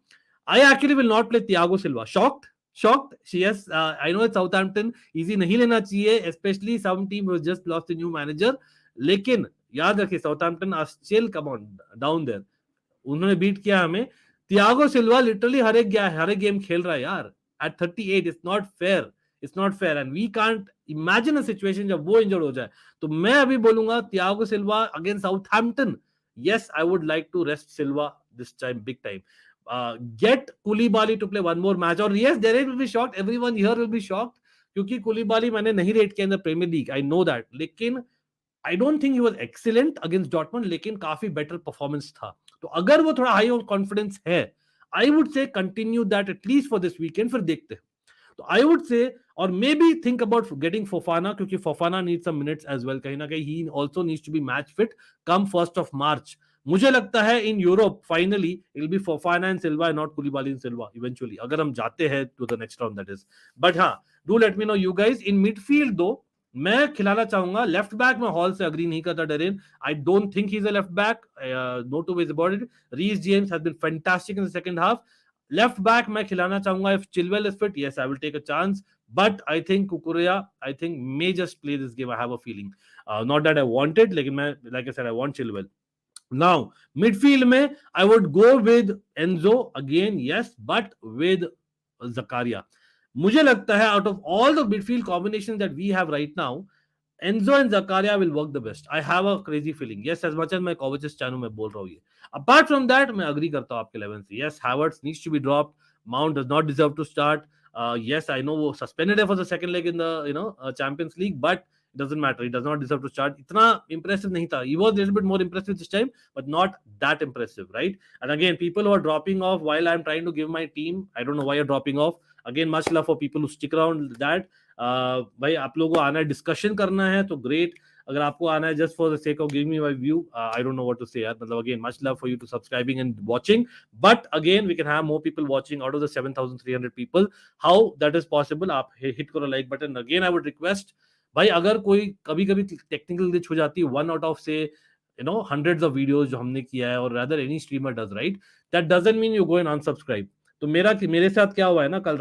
I actually will not play Thiago Silva. Shocked. Yes, I know it's Southampton. Easy नहीं लेना चाहिए, especially some team who just lost a new manager. लेकिन याद रखिए, Southampton are still, come on, down there. उन्होंने बीट किया हमें. Thiago Silva literally हर एक गेम खेल रहा है यार. At 38, it's not fair. It's not fair, and we can't imagine a situation जब वो इंजर्ड हो जाए. तो मैं अभी बोलूंगा Thiago Silva against Southampton. Yes, I would like to rest Silva this time, big time. Get Koulibaly to play one more match, or yes, Derek will be shocked. Everyone here will be shocked क्योंकि Koulibaly मैंने नहीं rate किया in the Premier League. I know that. लेकिन I don't think he was excellent against Dortmund, लेकिन काफी better performance था. तो अगर वो थोड़ा high on confidence है, I would say continue that at least for this weekend. फिर देखते हैं. तो आई वुड से or maybe think about getting Fofana, क्योंकि Fofana needs some minutes as well. कहीं ना कहीं he also needs to be match fit come 1st of March. मुझे लगता है in Europe finally it will be Fofana and Silva and not Koulibaly and Silva eventually, अगर हम जाते हैं to the next round that is. But हाँ, do let me know you guys in midfield though. मैं खिलाना चाहूंगा left back में Hall से अग्री नहीं करता Darren. I don't think he is a left back, no two ways about it. Reece James has been fantastic in the second half. Left back मैं खिलाना चाहूंगा if Chilwell is fit, yes I will take a chance, but I think Cucurella I think may just play this game. I have a feeling, not that I wanted, लेकिन मैं like I said I want Chilwell. Now midfield में I would go with Enzo again, yes, but with Zakaria. मुझे लगता है out of all the midfield combination that we have right now, Enzo and Zakaria will work the best. I have a crazy feeling. Yes, as much as मैं Kovac's channel में बोल रहा हूँ ये. Apart from that, मैं agree करता हूँ आपके 11 से. Yes, Havertz needs to be dropped. Mount does not deserve to start. Yes, I know वो suspended है for the second leg in the Champions League, but it doesn't matter. He does not deserve to start. इतना impressive नहीं था. He was a little bit more impressive this time, but not that impressive, right? And again, people who are dropping off while I'm trying to give my team, I don't know why you're dropping off. Again, much love for people who stick around that. भाई आप लोगों को आना है, discussion करना है तो great. अगर आपको आना है just for the sake of giving me my view, I don't know what to say यार. मतलब again much love for you to subscribing and watching, but again we can have more people watching out of the 7300 people. How that is possible? आप hit करो like button. Again I would request भाई, अगर कोई कभी कभी technical glitch हो जाती है, वन आउट ऑफ से hundreds of videos जो हमने किया है, और rather any streamer does, right? That doesn't mean you go and unsubscribe. तो मेरे साथ क्या हुआ है ना, कल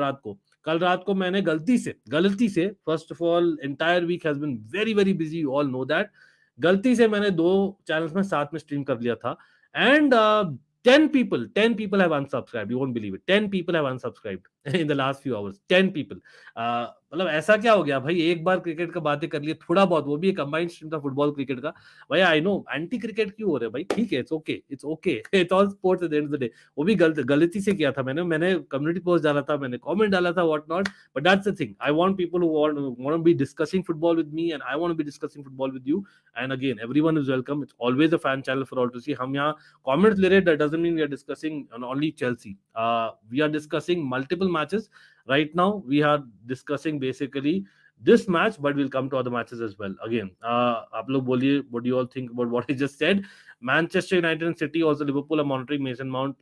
रात को मैंने गलती से first of all entire week has been very very busy, you all know that. गलती से मैंने 2 चैनल्स में साथ में स्ट्रीम कर लिया था, and 10 people have unsubscribed. You won't believe it. 10 people have unsubscribed in the last few hours. 10 people. मतलब ऐसा क्या हो गया भाई? एक बार क्रिकेट का बातें कर लिए थोड़ा बहुत, वो भी एक कंबाइंड स्ट्रीम था फुटबॉल क्रिकेट का. भाई आई नो एंटी क्रिकेट क्यों हो रहे भाई, ठीक है, it's okay, it's all sports eight the end of the day. वो भी गलती से किया था मैंने कम्युनिटी पोस्ट डाला था, मैंने कमेंट डाला था, what not, but that's the thing. I want people who want to be discussing football with me, and I want to be discussing football with you. And again everyone is welcome. It's always a fan channel for all to see. हम यहाँ comments ले रहे, that doesn't mean we are discussing only Chelsea. We are discussing multiple matches right now. We are discussing basically this match, but we'll come to other matches as well. Again, आप लोग बोलिए, what do you all think about what I just said? Manchester United and City, also Liverpool are monitoring Mason Mount.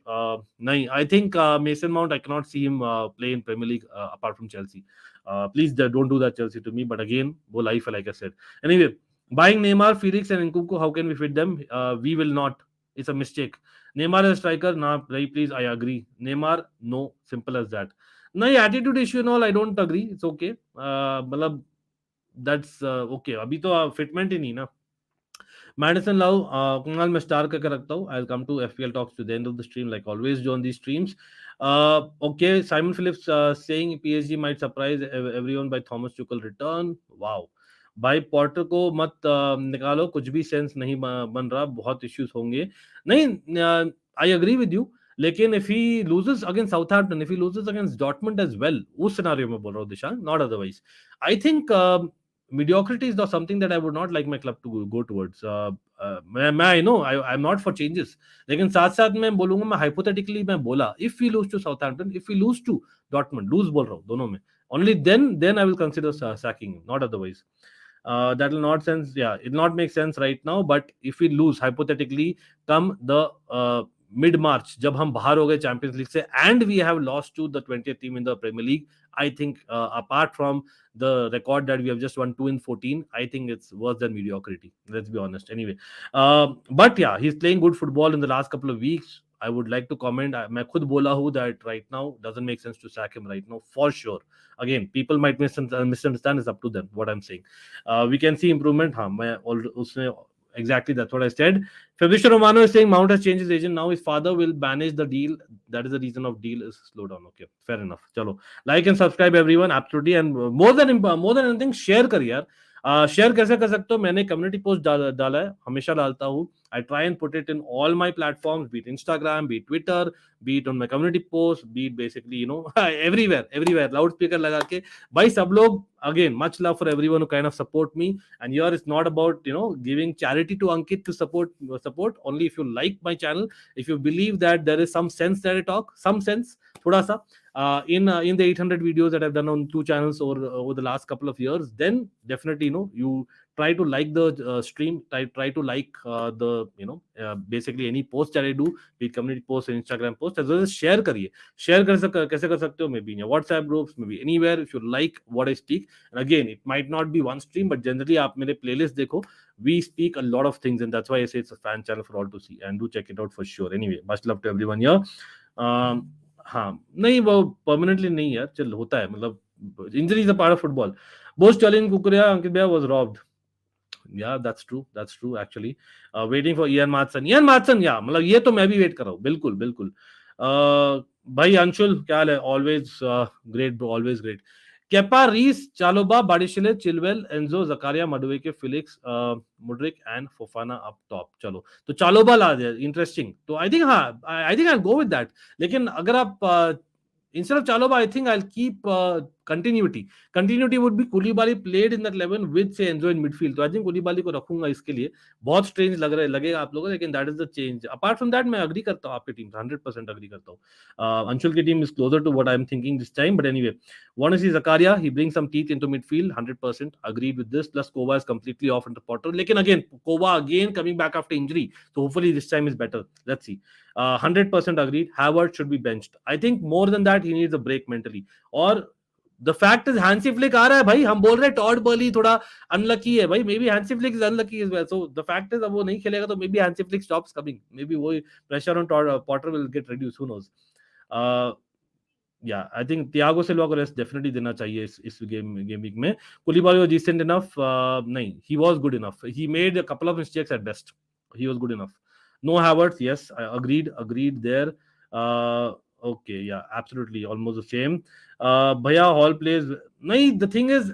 नहीं, I think Mason Mount, I cannot see him play in Premier League apart from Chelsea. Please don't do that Chelsea to me. But again, वो life है, like I said. Anyway, buying Neymar, Felix and Nkunku, how can we fit them? We will not. It's a mistake. Neymar is a striker. Nah, please, I agree. Neymar, no. Simple as that. नहीं, attitude issue and all, I don't agree. It's okay. मतलब that's okay. अभी तो fitment ही नहीं ना. Madison Love, Kunal मैं star करके रखता हूँ. I'll come to FPL talks to the end of the stream like always do on these streams. Okay, Simon Phillips saying PSG might surprise everyone by Thomas Tuchel return. Wow. भाई Porter को मत निकालो, कुछ भी sense नहीं बन रहा, बहुत इश्यूज होंगे. नहीं, आई एग्री विद यू, लेकिन if he loses against Southampton, if he loses against Dortmund as well, उस सिनेरियो में बोल रहा हूँ Dishank, not otherwise. I think mediocrity is not something that I would not like my club to go towards. मैं I know I'm not for changes, लेकिन साथ साथ मैं बोलूंगा, मैं hypothetically मैं बोला if we lose to Southampton, if we lose to Dortmund, lose बोल रहा हूँ दोनों में, only then I will consider sacking him, not otherwise. That will not sense, yeah, it not make sense right now, but if we lose hypothetically come the mid-March, जब हम बाहर हो गए चैंपियंस लीग से, and we have lost to the 20th team in the Premier League, I think apart from the record that we have just won 2 in 14, I think it's worse than mediocrity. Let's be honest. Anyway, but yeah, he's playing good football in the last couple of weeks. I would like to comment. मैं खुद बोला हूँ that right now doesn't make sense to sack him right now for sure. Again, people might misunderstand. It's up to them what I'm saying. We can see improvement. हाँ, मैं उसने exactly that's what I said. Fabrizio Romano is saying Mount has changed his agent now. His father will manage the deal. That is the reason of deal is slow down. Okay, fair enough. Chalo, like and subscribe everyone. Absolutely, and more than anything, share कर यार. Share कैसे कर सकते हो? मैंने community post डाला है, हमेशा डालता हूँ. I try and put it in all my platforms, B it Instagram, B it Twitter, B it on my community post, B it basically everywhere loud speaker लगा के. भाई सब लोग, again much love for everyone who kind of support me, and here it's not about giving charity to Ankit to support only if you like my channel, if you believe that there is some sense that I talk, some sense thoda sa, in the 800 videos that I've done on 2 channels over the last couple of years, then definitely, you try to like the stream, try to like the basically any post that I do, be it community post or Instagram post, as well as share करिए. Share कैसे कर सकते हो, maybe in your WhatsApp groups, maybe anywhere, if you like what I speak. And again, it might not be one stream, but generally आप मेरे playlist देखो, we speak a lot of things, and that's why I say it's a fan channel for all to see, and do check it out for sure. Anyway, much love to everyone here. हाँ, नहीं वो permanently नहीं यार, चल होता है, मतलब injury is a part of football. Boss Sterling Cucurella Ankit भैया was robbed. Yeah, that's true actually. Waiting for Ian Matson, yeah, मतलब ये तो मैं भी वेट कर रहा हूँ, बिल्कुल बिल्कुल. भाई अंशुल क्या हाल है? Always great bro, always great. Kepa, Reece, Chalobah, Badiashile, Chilwell, Enzo, Zakaria, Madueke, Felix, Mudryk and Fofana up top. चलो तो चालोबा ला दे, इंटरेस्टिंग. तो I think I think I go with that. लेकिन अगर आप instead of Chalobah, I think I'll keep continuity. Continuity would be Koulibaly played in that 11 with say Enzo in midfield. तो I think Koulibaly को रखूंगा इसके लिए. बहुत strange लगेगा आप लोगों को, लेकिन that is the change. Apart from that, मैं agree करता हूँ आपकी टीम, 100% agree करता हूँ. अंशुल की team is closer to what I'm thinking this time, but anyway, want to see Zakaria. He brings some teeth into midfield. 100% agreed with this. Plus Kova is completely off under Potter. लेकिन again, Kova again coming back after injury, so hopefully this time is better. Let's see. 100% agreed. Havertz should be benched. I think more than that, he needs a break mentally. और the fact is Hansi Flick आ रहा है भाई, हम बोल रहे हैं Tod barley थोड़ा unlucky है भाई, maybe Hansi Flick is unlucky as well. So the fact is अब वो नहीं खेलेगा तो maybe Hansi Flick stops coming. Maybe वो pressure on Potter will get reduced. Who knows? Yeah, I think Thiago Silva को rest definitely देना चाहिए इस गेम वीक में. Koulibaly was decent enough. नहीं, he was good enough. He made a couple of mistakes at best. He was good enough. No Havertz, yes, I agreed there. Okay, yeah, absolutely, almost the same. Bhaiya Hall plays. No, the thing is,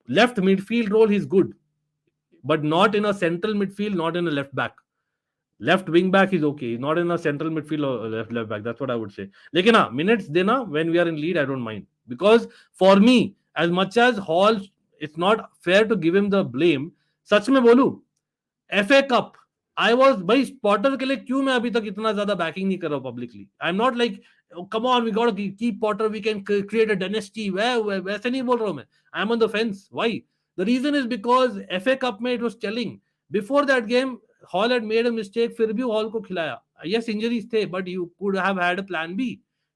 left midfield role he's good, but not in a central midfield, not in a left back. Left wing back is okay. He's not in a central midfield or left back. That's what I would say. Lekin minutes dena when we are in lead, I don't mind, because for me, as much as Hall, it's not fair to give him the blame. सच में बोलूं, FA Cup, I was भाई Potter के लिए क्यों मैं अभी तक इतना ज्यादा बैकिंग नहीं कर रहा हूँ publicly. I am not like come on we got to keep Potter, we can create a dynasty, वैसे नहीं बोल रहा हूँ मैं. I am on the fence. Why? The reason is because FA Cup में it was telling. Before that game Hall had made a mistake, फिर भी Hall को खिलाया. यस इंजरीज थे, but you could have had a plan B.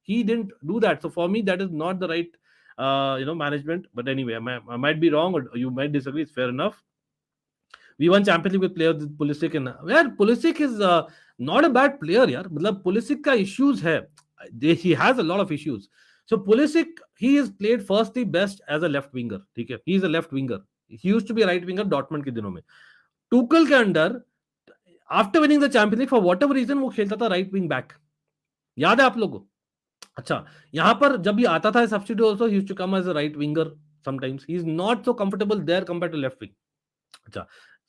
He didn't do that. So for me that is not the right management. But anyway, I might be wrong, or you might disagree. It's fair enough. We won Champions League with players with Pulisic, and Pulisic is not a bad player, yaar. मतलब Pulisic का issues है. He has a lot of issues. So Pulisic, he is played firstly best as a left winger. ठीक है, he is a left winger. He used to be a right winger Dortmund के दिनों में. Tuchel के अंदर after winning the Champions League, for whatever reason वो खेलता था right wing back. याद है आप लोगों को? अच्छा, यहाँ पर जब ये आता था substitute also, he used to come as a right winger sometimes. He is not so comfortable there compared to left wing. अच्छा,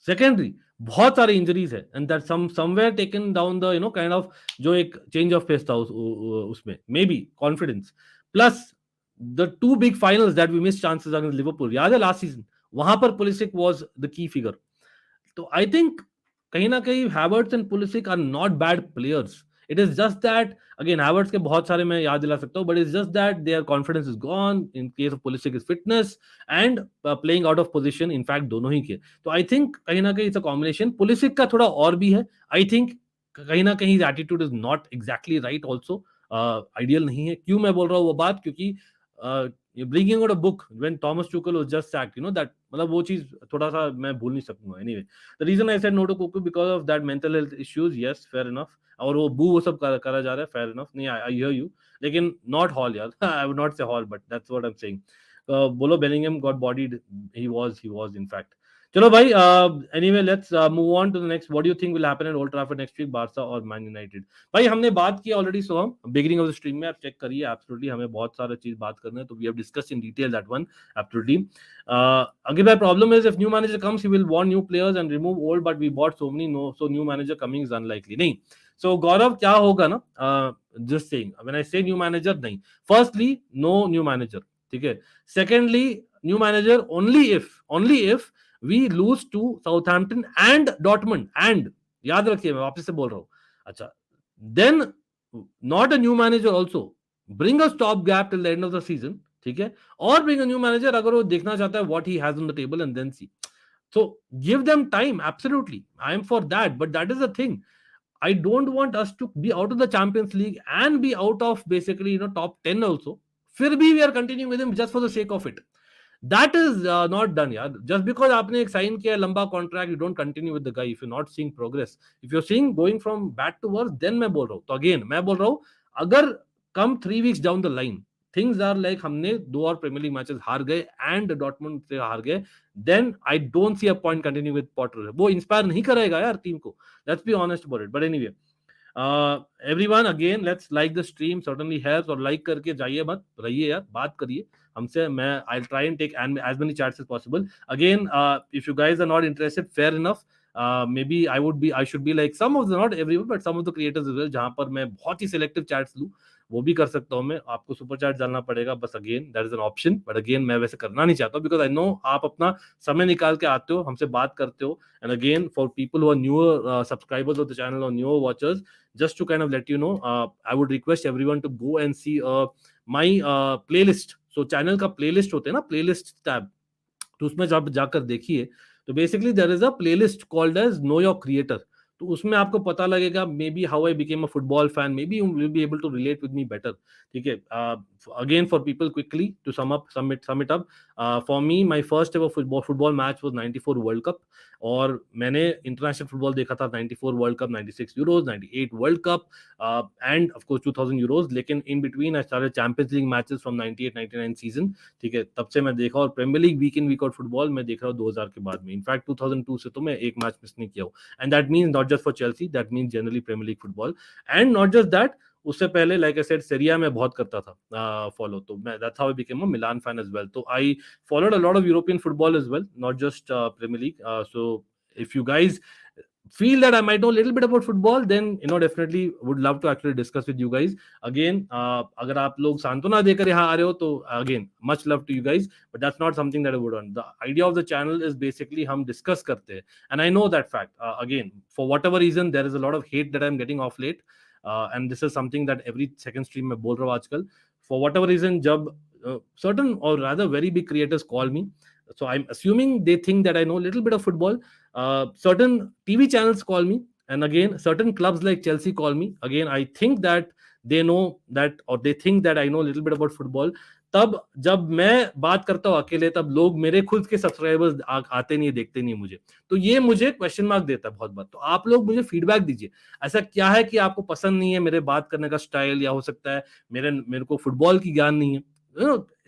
सेकेंडरी बहुत सारे इंजरीज है, and that somewhere taken down the kind of जो एक change of pace था उसमें, maybe confidence, plus the two big finals that we miss chances against Liverpool, याद है लास्ट सीजन, वहां पर Pulisic was the key figure. तो I think कहीं ना कहीं Havertz and Pulisic are not bad players. It is just that again Havertz के बहुत सारे मैं याद दिला सकता हूँ, but it's just that there confidence is gone. In case of Pulisic is fitness and playing out of position, in fact दोनों ही के. तो आई थिंक कहीं ना कहीं इट्स अ कॉम्बिनेशन. पुलिसिक का थोड़ा और भी है. आई थिंक कहीं ना कहीं attitude is not exactly right also. Ideal नहीं है. क्यों मैं बोल रहा हूँ वो बात? क्योंकि bringing out a book when Thomas Tuchel was just sacked, that मतलब वो चीज थोड़ा सा मैं भूल नहीं सकूंगा. Anyway, the reason I said no to Tuchel because of that mental health issues. Yes, fair enough. और वो बू वो सब करा जा रहा है, fair enough. नहीं, I hear you. लेकिन not Hall यार. I would not say Hall, but that's what I'm saying. बोलो Bellingham got bodied. He was in fact. चलो भाई, anyway, let's move on to the next. What do you think will happen at Old Trafford next week, Barca और Man United? भाई हमने बात की already, सो हम beginning of the stream में आप चेक करिए. एब्सोल्युटली हमें बहुत सारा चीज बात करना है, तो we have discussed in detail that one. Absolutely. Again my problem is if new manager comes he will want new players and remove old, but we bought so many, no, so new manager coming is unlikely. नहीं, so गौरव क्या होगा ना, just saying, when I से new manager, नहीं, firstly no new manager, ठीक है. Secondly new manager only if we lose to Southampton and Dortmund, and याद रखिए मैं वापस से बोल रहा हूँ. अच्छा, then not a new manager also, bring a stopgap till the end of the season, ठीक है, or bring a new manager अगर वो देखना चाहता है what he has on the table and then see. So give them time, absolutely. I am for that, but that is the thing. I don't want us to be out of the Champions League and be out of basically top 10 also. फिर भी we are continuing with him just for the sake of it. That is not done, यार. Just because आपने एक sign किया लंबा contract, you don't continue with the guy if you're not seeing progress. If you're seeing going from bad to worse, then मैं बोल रहा हूँ. तो again मैं बोल रहा हूँ, अगर come 3 weeks down the line, things are like हमने 2 और Premier League matches हार गए and Dortmund से हार गए, then I don't see a point continuing with Potter. वो inspire नहीं करेगा यार टीम को. Let's be honest about it. But anyway, everyone again, let's like the stream. Certainly helps. और like करके जाइए मत, रहिए यार, बात करिए हमसे. मैं I'll try and take as many chats as possible. Again, if you guys are not interested, fair enough. Maybe I should be like some of the, not everyone, but some of the creators as well, जहां पर मैं बहुत ही selective chats लूं, वो भी कर सकता हूं मैं. आपको सुपर चैट डालना पड़ेगा बस. Again that is an option, but again मैं वैसे करना नहीं चाहता बिकॉज आई नो आप अपना समय निकाल के आते हो, हमसे बात करते हो. And again for people who are newer subscribers of the channel और newer watchers, just to kind of let you know, I would request everyone to go and see my playlist. So channel का playlist होते हैं ना, playlist tab, तो उसमें जब जाकर देखिए तो basically there is a playlist called as know your creator. तो उसमें आपको पता लगेगा maybe how I became a football fan, maybe you will be able to relate with me better. ठीक है, again for people quickly to sum it up, for me my first ever football match was 94 World Cup. और मैंने international football देखा था 94 World Cup, 96 euros, 98 World Cup and of course 2000 Euros. लेकिन in between I started Champions League matches from 98 99 season. ठीक है, तब से मैं देखा. और Premier League week in week out football मैं देख रहा हूँ 2000 के बाद में. इनफैक्ट 2002 से तो मैं एक मैच मिस नहीं किया हूँ. And that means not just for Chelsea, that means generally Premier League football. And not just that, उससे पहले लाइक आई सेड सेरिया में बहुत करता था फॉलो. तो मैं that's how I became a Milan fan as well. तो I followed a lot of European football as well, not just Premier League. So if you guys feel that I might know a little bit about football, then definitely would love to actually discuss with you guys. Again, अगर आप लोग सांत्वना देकर यहाँ आ रहे हो तो again much love to you guys, but that's not something that I would want. The idea of the channel is basically हम discuss करते हैं, and I know that fact. Again, for whatever reason there is a lot of hate that I'm getting off late, and this is something that every second stream में बोल रहा हूँ आजकल. For whatever reason, जब certain or rather very big creators call me, so I'm assuming they think that I know a little bit of football. Certain TV channels call me, and again certain clubs like Chelsea call me. Again, I think that they know that, or they think that I know a little bit about football. तब जब मैं बात करता हूँ अकेले, तब लोग मेरे खुद के सब्सक्राइबर्स आते नहीं, देखते नहीं मुझे. तो ये मुझे क्वेश्चन मार्क देता है बहुत बार. तो आप लोग मुझे फीडबैक दीजिए, ऐसा क्या है कि आपको पसंद नहीं है मेरे बात करने का स्टाइल, या हो सकता है मेरे को फुटबॉल की ज्ञान नहीं है.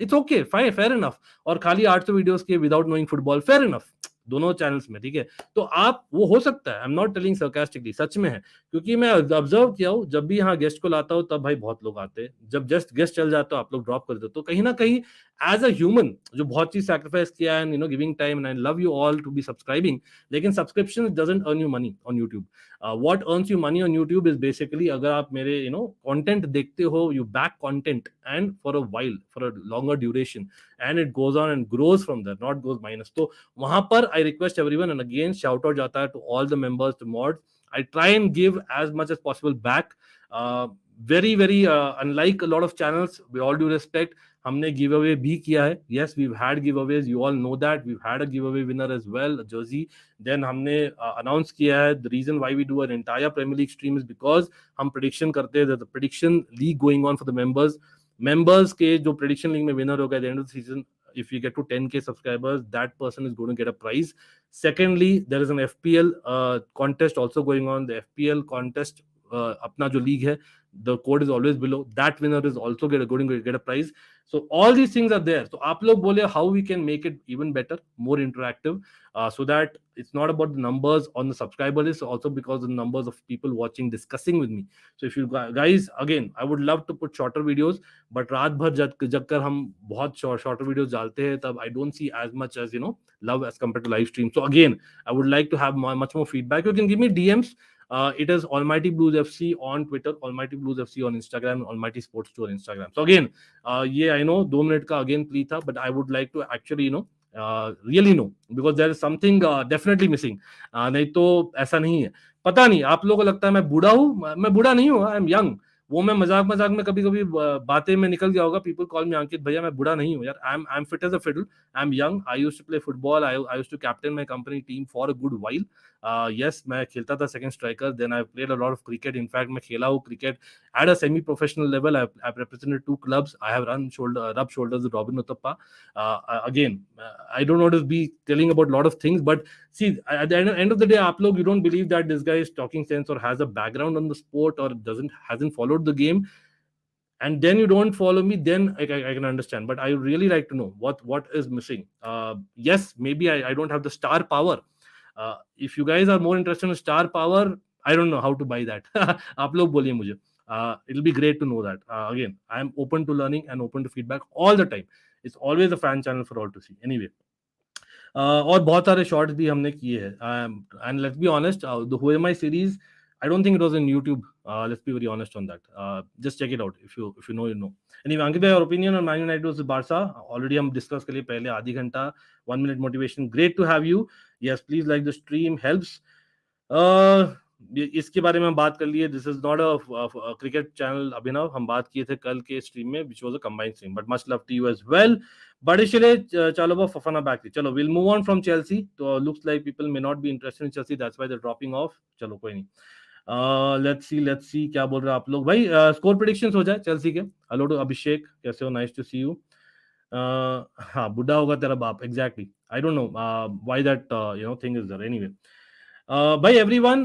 It's okay, fine, fair enough. और खाली 800 वीडियोस के without knowing football, fair enough, दोनों चैनल्स में. ठीक है, तो आप वो हो सकता है, I am not telling sarcastically, सच में है. क्योंकि मैं ऑब्जर्व किया हूँ, जब भी यहाँ गेस्ट को लाता हूँ तब भाई बहुत लोग आते हैं. जब जस्ट गेस्ट चल जाता है आप लोग ड्रॉप कर देते हो. तो कहीं ना कहीं एज अ ह्यूमन जो बहुत चीज सैक्रिफाइस किया है, and giving time, and I love you all to be subscribing. लेकिन subscription doesn't earn you money on YouTube. What earns you money on YouTube is basically अगर आप मेरे कंटेंट देखते हो, you back content and for a while, for a longer duration, and it goes on and grows from there, not goes minus. तो वहां पर I request everyone, and again shout out जाता है to all the members, to mods. I try and give as much as possible back. Very unlike a lot of channels, with all due respect, हमने giveaway भी किया है. Yes, we've had giveaways, you all know that. We've had a giveaway winner as well, a jersey. Then हमने announce किया है. The reason why we do an entire Premier League stream is because हम prediction करते हैं. There's a prediction league going on for the members के जो prediction league में winner होगा at the end of the season, if you get to 10k subscribers, that person is going to get a prize. Secondly, there is an FPL contest also going on. The FPL contest, अपना जो league है, the code is always below. That winner is also going to get a prize. So all these things are there. So आप लोग बोले how we can make it even better, more interactive, so that it's not about the numbers on the subscriber list, also because of the numbers of people watching, discussing with me. So if you guys, again, I would love to put shorter videos, but रात भर जब कर हम बहुत shorter videos डालते हैं, तब I don't see as much as love as compared to live stream. So again, I would like to have much more feedback. You can give me DMs. It is Almighty Blues FC on Twitter, Almighty Blues FC on Instagram, Almighty Sports 2 on Instagram. So again, ये I know 2 minute का again plea था, but I would like to actually really know, because there is something definitely missing. नहीं तो ऐसा नहीं है. पता नहीं आप लोगों को लगता है मैं बूढ़ा हूँ, मैं बूढ़ा नहीं हूँ, आई एम यंग. वो मैं मजाक में कभी कभी बातें में निकल गया होगा. People call me Ankit. भैया मैं बुरा नहीं हूँ यार. I am fit as a fiddle. I am young. I used to play football. I used to captain my company team for a good while. Yes, मैं खेलता था second striker. Then I played a lot of cricket. In fact मैं खेला हूँ cricket at a semi-professional level. I've represented 2 clubs. I have rubbed shoulders with Robin Uthappa. Again, I don't want to be telling about a lot of things, but see, at the end of the day, you don't believe that this guy is talking sense or has a background on the sport or hasn't followed the game, and then you don't follow me, then I can understand. But I really like to know what is missing. Yes, maybe I don't have the star power. If you guys are more interested in star power, I don't know how to buy that. आप लोग बोलिए मुझे. It'll be great to know that. Again, I am open to learning and open to feedback all the time. It's always a fan channel for all to see. Anyway, और बहुत सारे shorts भी हमने किए हैं. And let's be honest, the who am I series, I don't think it was in YouTube. Let's be very honest on that. Just check it out if you know, you know. Anyway, Ankit, your opinion on Man United versus Barca? Already हम discuss कर लिए पहले आधी घंटा. 1 minute motivation. Great to have you. Yes, please like the stream, helps. इसके बारे में हम बात कर लिए. This is not a cricket channel Abhinav. हम बात किए थे कल के स्ट्रीम में, which was a combined stream. But much love to you as well. बड़े चले चलो वो फफना बैक. चलो will move on from Chelsea. तो looks like people may not be interested in Chelsea, that's why they are dropping off. चलो कोई नहीं. Let's see क्या बोल रहे हैं आप लोग भाई. स्कोर प्रेडिक्शंस हो जाए चेल्सी के. हेलो टू अभिषेक, कैसे हो? Nice to see you. हाँ, बुढ़ा होगा तेरा बाप. Exactly. I don't know why that thing is there. Anyway, by everyone,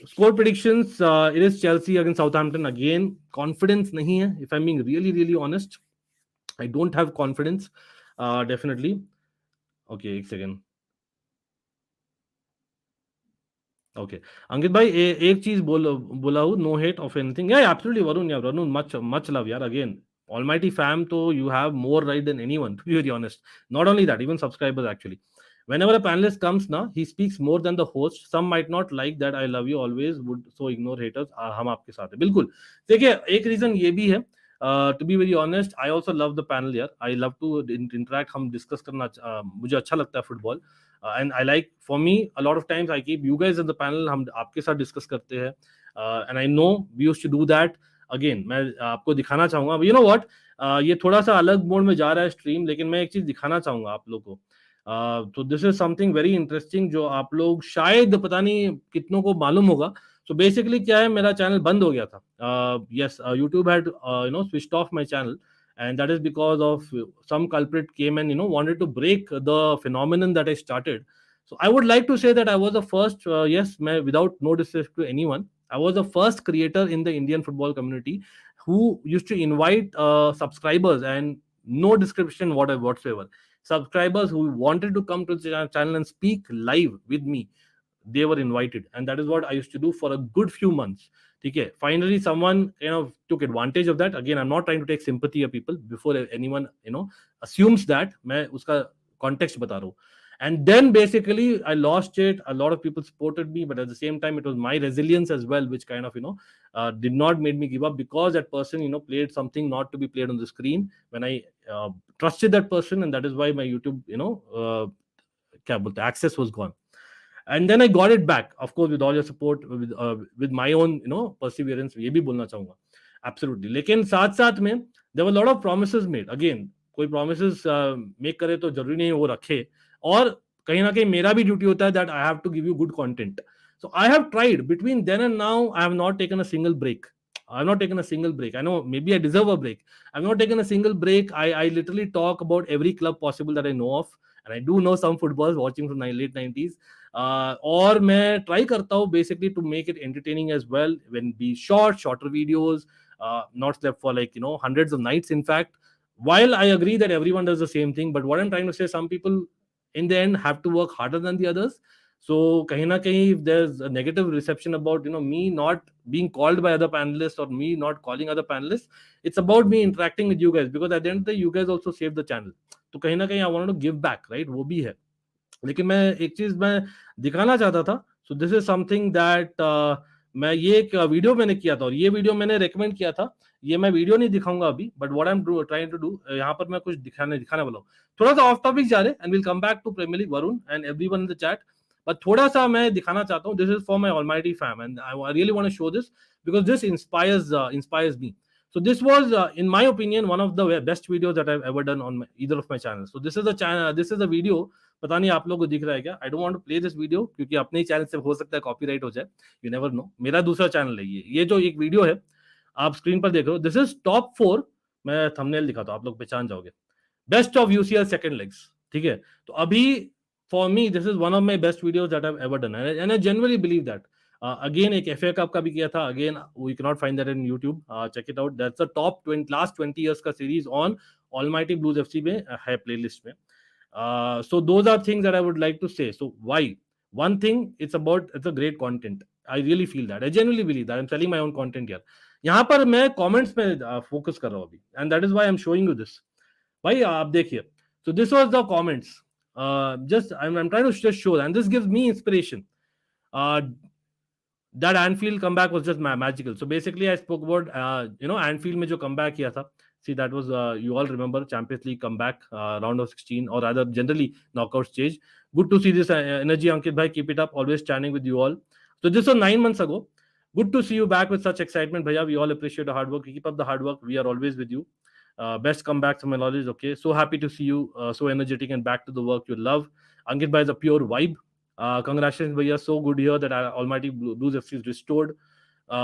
score predictions, it is Chelsea against Southampton again. Confidence nahi hai, if I'm being really honest. I don't have confidence, definitely. Okay, एक second. Okay, अंकित भाई एक चीज बोला हूँ, no hate of anything. Yeah, absolutely, Varun, much love यार. Again, almighty fam, तो you have more right than anyone, to be very honest. Not only that, even subscribers actually. Whenever a panelist comes now, he speaks more than the host. Some might not like that. I love you always. Would so ignore haters. हम आपके साथ हैं बिल्कुल. देखिए, एक reason ये भी है. To be very honest, I also love the panel here. I love to interact. हम discuss करना मुझे अच्छा लगता है football. And I like, for me, a lot of times I keep you guys in the panel. हम आपके साथ discuss करते हैं. And I know we used to do that. Again, मैं आपको दिखाना चाहूँगा. You know what? ये थोड़ा सा अलग मोड में जा रहा है स्ट्रीम, लेकिन मैं एक चीज दिखाना चाहूँगा आप लोगों को. तो this is something very interesting जो आप लोग शायद पता नहीं कितनों को मालूम होगा. सो बेसिकली क्या है, मेरा चैनल बंद हो गया था. Yes, YouTube had switched off my channel, and that is because of some culprit came and wanted to break the phenomenon that I started. So I would like to say that I was the first, yes, without no disrespect to anyone, I was the first creator in the Indian football community who used to invite subscribers and no description whatsoever. Subscribers who wanted to come to the channel and speak live with me, they were invited, and that is what I used to do for a good few months. Okay, finally someone took advantage of that. Again, I'm not trying to take sympathy of people before anyone assumes that. मैं उसका context बता रहा हूँ. And then basically I lost it. A lot of people supported me, but at the same time it was my resilience as well, which kind of did not made me give up, because that person played something not to be played on the screen when I trusted that person, and that is why my YouTube क्या बोलते हैं, access was gone. And then I got it back, of course, with all your support, with my own perseverance. ये भी बोलना चाहूंगा. Absolutely. लेकिन साथ साथ में there were a lot of promises made. Again, कोई promises make करे तो जरूरी नहीं वो रखे. और कहीं ना कहीं मेरा भी ड्यूटी होता है that I have to give you good content. So I have tried. Between then and now, I have not taken a single break. I have not taken a single break. I know maybe I deserve a break. I have not taken a single break. I literally talk about every club possible that I know of. And I do know some footballs watching from late 90s. और मैं try करता हूँ basically to make it entertaining as well, when be shorter videos, not slept for hundreds of nights. In fact, while I agree that everyone does the same thing, but what I'm trying to say, some people in the end have to work harder than the others. So kahin na kahin, if there's a negative reception about me not being called by other panelists or me not calling other panelists, it's about me interacting with you guys, because at the end of the day, you guys also save the channel. तो कहीं ना कहीं I wanted to give back, right? वो भी है. लेकिन मैं एक चीज मैं दिखाना चाहता था. So this is something that मैं ये एक वीडियो मैंने किया था, और ये वीडियो मैंने रेकमेंड किया था. ये मैं वीडियो नहीं दिखाऊंगा अभी, but what I am trying to do, यहाँ पर मैं कुछ दिखाने वाला हूँ. थोड़ा सा ऑफ टॉपिक जा रहे and will come back to Premier League, Varun and everyone in the chat. But थोड़ा सा मैं दिखाना चाहता हूँ. This is for my almighty fam and I really want to show this. because this inspires me. So this was, in my opinion, one of the best videos that I've ever done on either of my channels. So this is a channel, this is a video. पता नहीं आप लोगों को दिख रहा है क्या? I don't want to play this video क्योंकि अपने ही चैनल से हो सकता है कॉपीराइट हो जाए. You never know. मेरा दूसरा चैनल है ये जो एक वीडियो है आप स्क्रीन पर देख रहे हो. This is top 4. मैं थंबनेल दिखाता हूं, आप लोग पहचान जाओगे. Best of UCL second legs. ठीक है, तो अभी for me this is one of my best videos that I have ever done, and I genuinely believe that. Again एक एफए कप का भी किया था. Again we can not find that in YouTube. Check it out. That's a top 20 last 20 years का series on almighty blues FC में है playlist में. So those are things that I would like to say. So why? One thing, it's a great content. I really feel that. I genuinely believe that. I'm selling my own content here. यहाँ पर मैं comments में focus कर रहा हूँ अभी, and that is why I'm showing you this. भाई आप देखिए. So this was the comments. Just I'm trying to just show, and this gives me inspiration. That Anfield comeback was just magical. So basically, I spoke about Anfield में जो comeback किया था. See, that was you all remember Champions League comeback, round of 16, or rather generally knockout stage. Good to see this energy, Ankit bhai. Keep it up. Always standing with you all. So this was 9 months ago. Good to see you back with such excitement, bhaiya. We all appreciate the hard work. Keep up the hard work. We are always with you. Best comeback to my knowledge. Okay, so happy to see you so energetic and back to the work you love. Ankit bhai is a pure vibe. Congratulations, bhaiya. So good here that Almighty Blues FC is restored.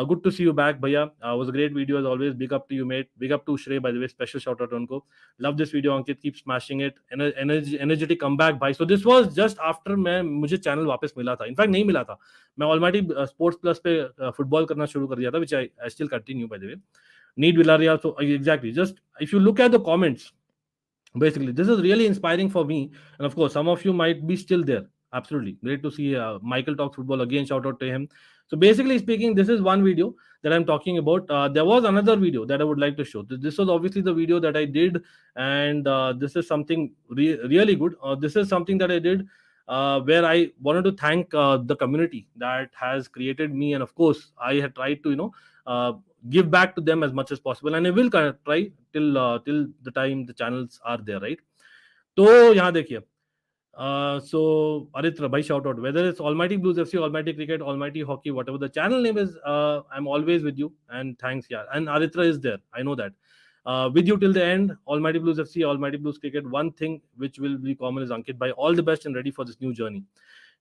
Good to see you back, bhaiya. Was a great video as always. Big up to you, mate. Big up to Shrey, by the way. Special shout out to unko. Love this video, Ankit. Keep smashing it. Energetic comeback, bhai. So this was just after मुझे channel वापस मिला था. In fact, नहीं मिला था. मैं Almighty Sports Plus पे football करना शुरू कर दिया था, which I still continue, by the way. Need Villarreal. So exactly. Just if you look at the comments, basically this is really inspiring for me, and of course some of you might be still there. Absolutely great to see Michael talk football again. Shout out to him. So basically speaking, this is one video that I'm talking about. There was another video that I would like to show. This was obviously the video that I did, and this is something really good. This is something that I did where I wanted to thank the community that has created me, and of course I had tried to give back to them as much as possible, and I will kind of try till the time the channels are there, right? तो यहाँ देखिए. So Aritra bhai, shout out. Whether it's Almighty Blues FC, Almighty Cricket, Almighty Hockey, whatever the channel name is, I'm always with you, and thanks. Yeah, and Aritra is there. I know that. With you till the end, Almighty Blues FC, Almighty Blues Cricket. One thing which will be common is Ankit bhai. All the best and ready for this new journey.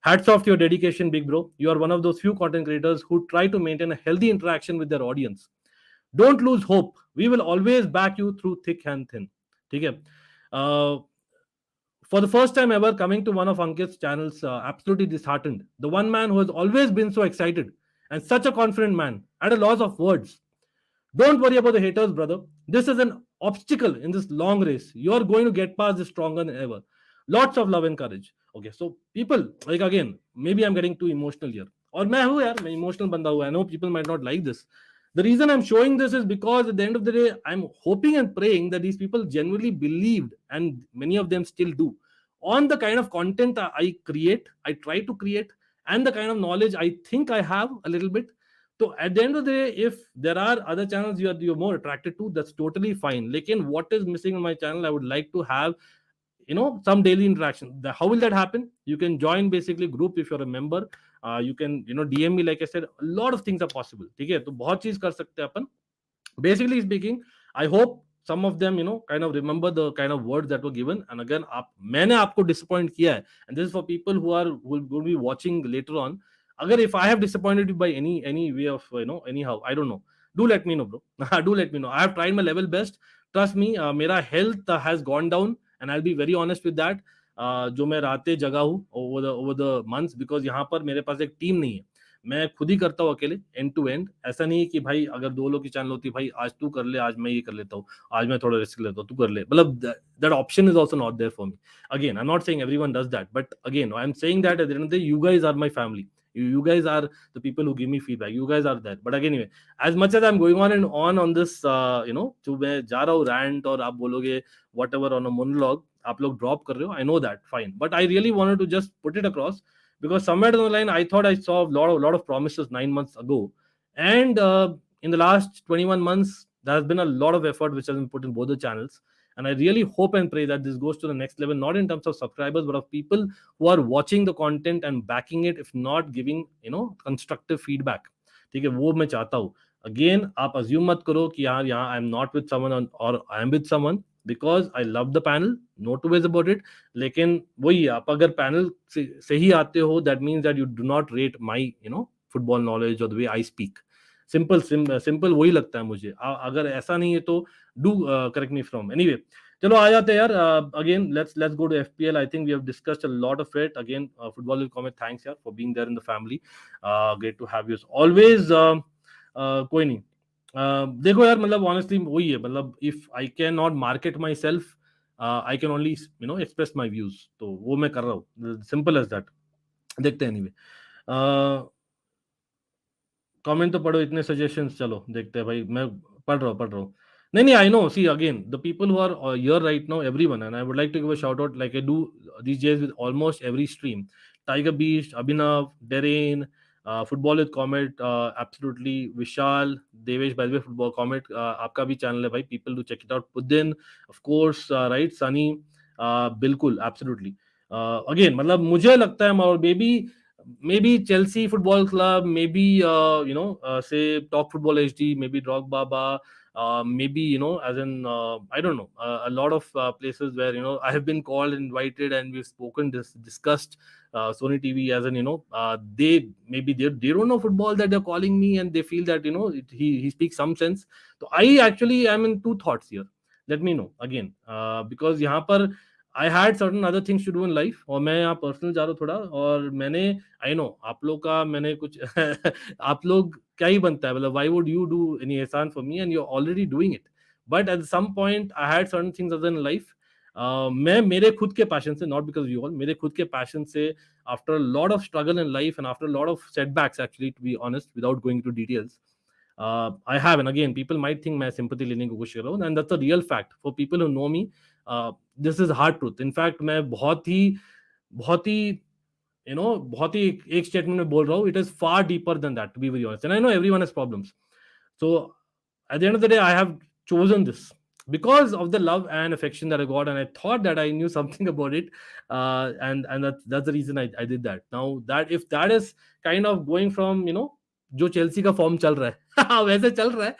Hats off to your dedication, big bro. You are one of those few content creators who try to maintain a healthy interaction with their audience. Don't lose hope. We will always back you through thick and thin. Okay. For the first time ever coming to one of Ankit's channels, absolutely disheartened. The one man who has always been so excited and such a confident man, at a loss of words. Don't worry about the haters, brother. This is an obstacle in this long race. You're going to get past this stronger than ever. Lots of love and courage. Okay, so people, like again, maybe I'm getting too emotional here. Or मैं हूँ यार, मैं emotional बंदा हूँ. I know people might not like this. The reason I'm showing this is because at the end of the day, I'm hoping and praying that these people genuinely believed, and many of them still do, on the kind of content I create, I try to create, and the kind of knowledge I think I have a little bit. So at the end of the day, if there are other channels you're more attracted to, that's totally fine. Lekin what is missing on my channel, I would like to have some daily interaction. How will that happen? You can join basically group if you're a member. You can DM me, like I said, a lot of things are possible. ठीक है, तो बहुत चीज कर सकते हैं अपन. Basically speaking, I hope some of them kind of remember the kind of words that were given. And again, मैंने आपको disappoint किया है, and this is for people who will be watching later on. Agar if I have disappointed you by any way of anyhow, I don't know, do let me know, bro. Do let me know. I have tried my level best. Trust me, मेरा health has gone down, and I'll be very honest with that. जो मैं रातें जगा हूँ over the months, because यहाँ पर मेरे पास एक टीम नहीं है. मैं खुद ही करता हूँ अकेले, एंड टू एंड. ऐसा नहीं है कि भाई अगर 2 लोग की चैनल होती, भाई आज तू कर ले, आज मैं ये कर लेता हूँ, आज मैं थोड़ा रिस्क लेता हूँ, तू कर ले. मतलब that option is also not there for me. Again, I'm not saying everyone does that, but again, I'm saying that at the end of the day, you guys are my family. You guys are the people who give me feedback. You guys are there. But again, anyway, as much as I'm going on and on this, जो मैं जा रहा हूँ rant, और आप बोलोगे whatever on a monologue, आप लोग drop कर रहे हो, I know that, fine. But I really wanted to just put it across, because somewhere down the line, I thought I saw a lot of promises 9 months ago, and in the last 21 months, there has been a lot of effort which has been put in both the channels, and I really hope and pray that this goes to the next level, not in terms of subscribers, but of people who are watching the content and backing it, if not giving constructive feedback. ठीक है, वो मैं चाहता हूँ. Again आप assume मत करो कि यार यहाँ I am not with someone और I am with someone, because I love the panel, no two ways about it. लेकिन वही है, आप अगर पैनल से ही आते हो, that means that you do not rate my football knowledge और the way I speak. Simple simple वही लगता है मुझे. अगर ऐसा नहीं है तो do correct me from anyway. चलो आ जाते हैं यार. Again let's go to FPL. I think we have discussed a lot of it. Again football will comment, thanks यार for being there in the family. Great to have you always. कोई नहीं. देखो यार, मतलब ऑनेस्टली वही है, मतलब if I can not market my self, I can only express my views. तो वो मैं कर रहा हूँ, सिंपल एज दैट. देखते हैं एनीवे. कमेंट तो पढ़ो, इतने सजेशंस. चलो देखते हैं भाई, मैं पढ़ रहा हूँ. नहीं, I know. See again, the people who are here right now, everyone, and I would like to give a shout out like I do these days with almost every stream. Tiger Beast, Abhinav, Darren, Football with Comet, absolutely Vishal, Devesh, by the way, Football Comet, आपका भी channel है भाई, people do check it out. Puddin, of course, right, Sunny, बिल्कुल, absolutely. Again, मतलब मुझे लगता है, और maybe Chelsea Football Club, maybe say Talk Football HD, maybe Rock Baba, maybe as in I don't know, a lot of places where I have been called, invited, and we've spoken, discussed Sony TV, as in they don't know football, that they're calling me, and they feel that he speaks some sense. So I actually am in two thoughts here. Let me know again, because यहाँ पर I had certain other things to do in life, और मैं यहाँ personal जा रहा हूँ थोड़ा, और मैंने आई नो आप लोग का मैंने कुछ आप लोग क्या ही बनता है, मतलब why would you do any एहसान for me and you are already doing it. But at some point I had certain things other in life. मैं मेरे खुद के पैशन से, नॉट बिकॉज यू ऑल, मेरे खुद के पैशन से, after lot of struggle in life and after lot of setbacks, actually to be honest, without going to details, I have, and again, people might think मैं sympathy लेने की कोशिश कर रहा हूँ, and that's a real fact for people who know me. This is hard truth. In fact, मैं बहुत ही बहुत ही एक स्टेटमेंट में बोल रहा हूँ. It is far deeper than that, to be very honest. And I know everyone has problems. So at the end of the day, I have chosen this because of the love and affection that I got, and I thought that I knew something about it, and that's the reason I did that. Now that if that is kind of going from जो Chelsea का form चल रहा है वैसे चल रहा है,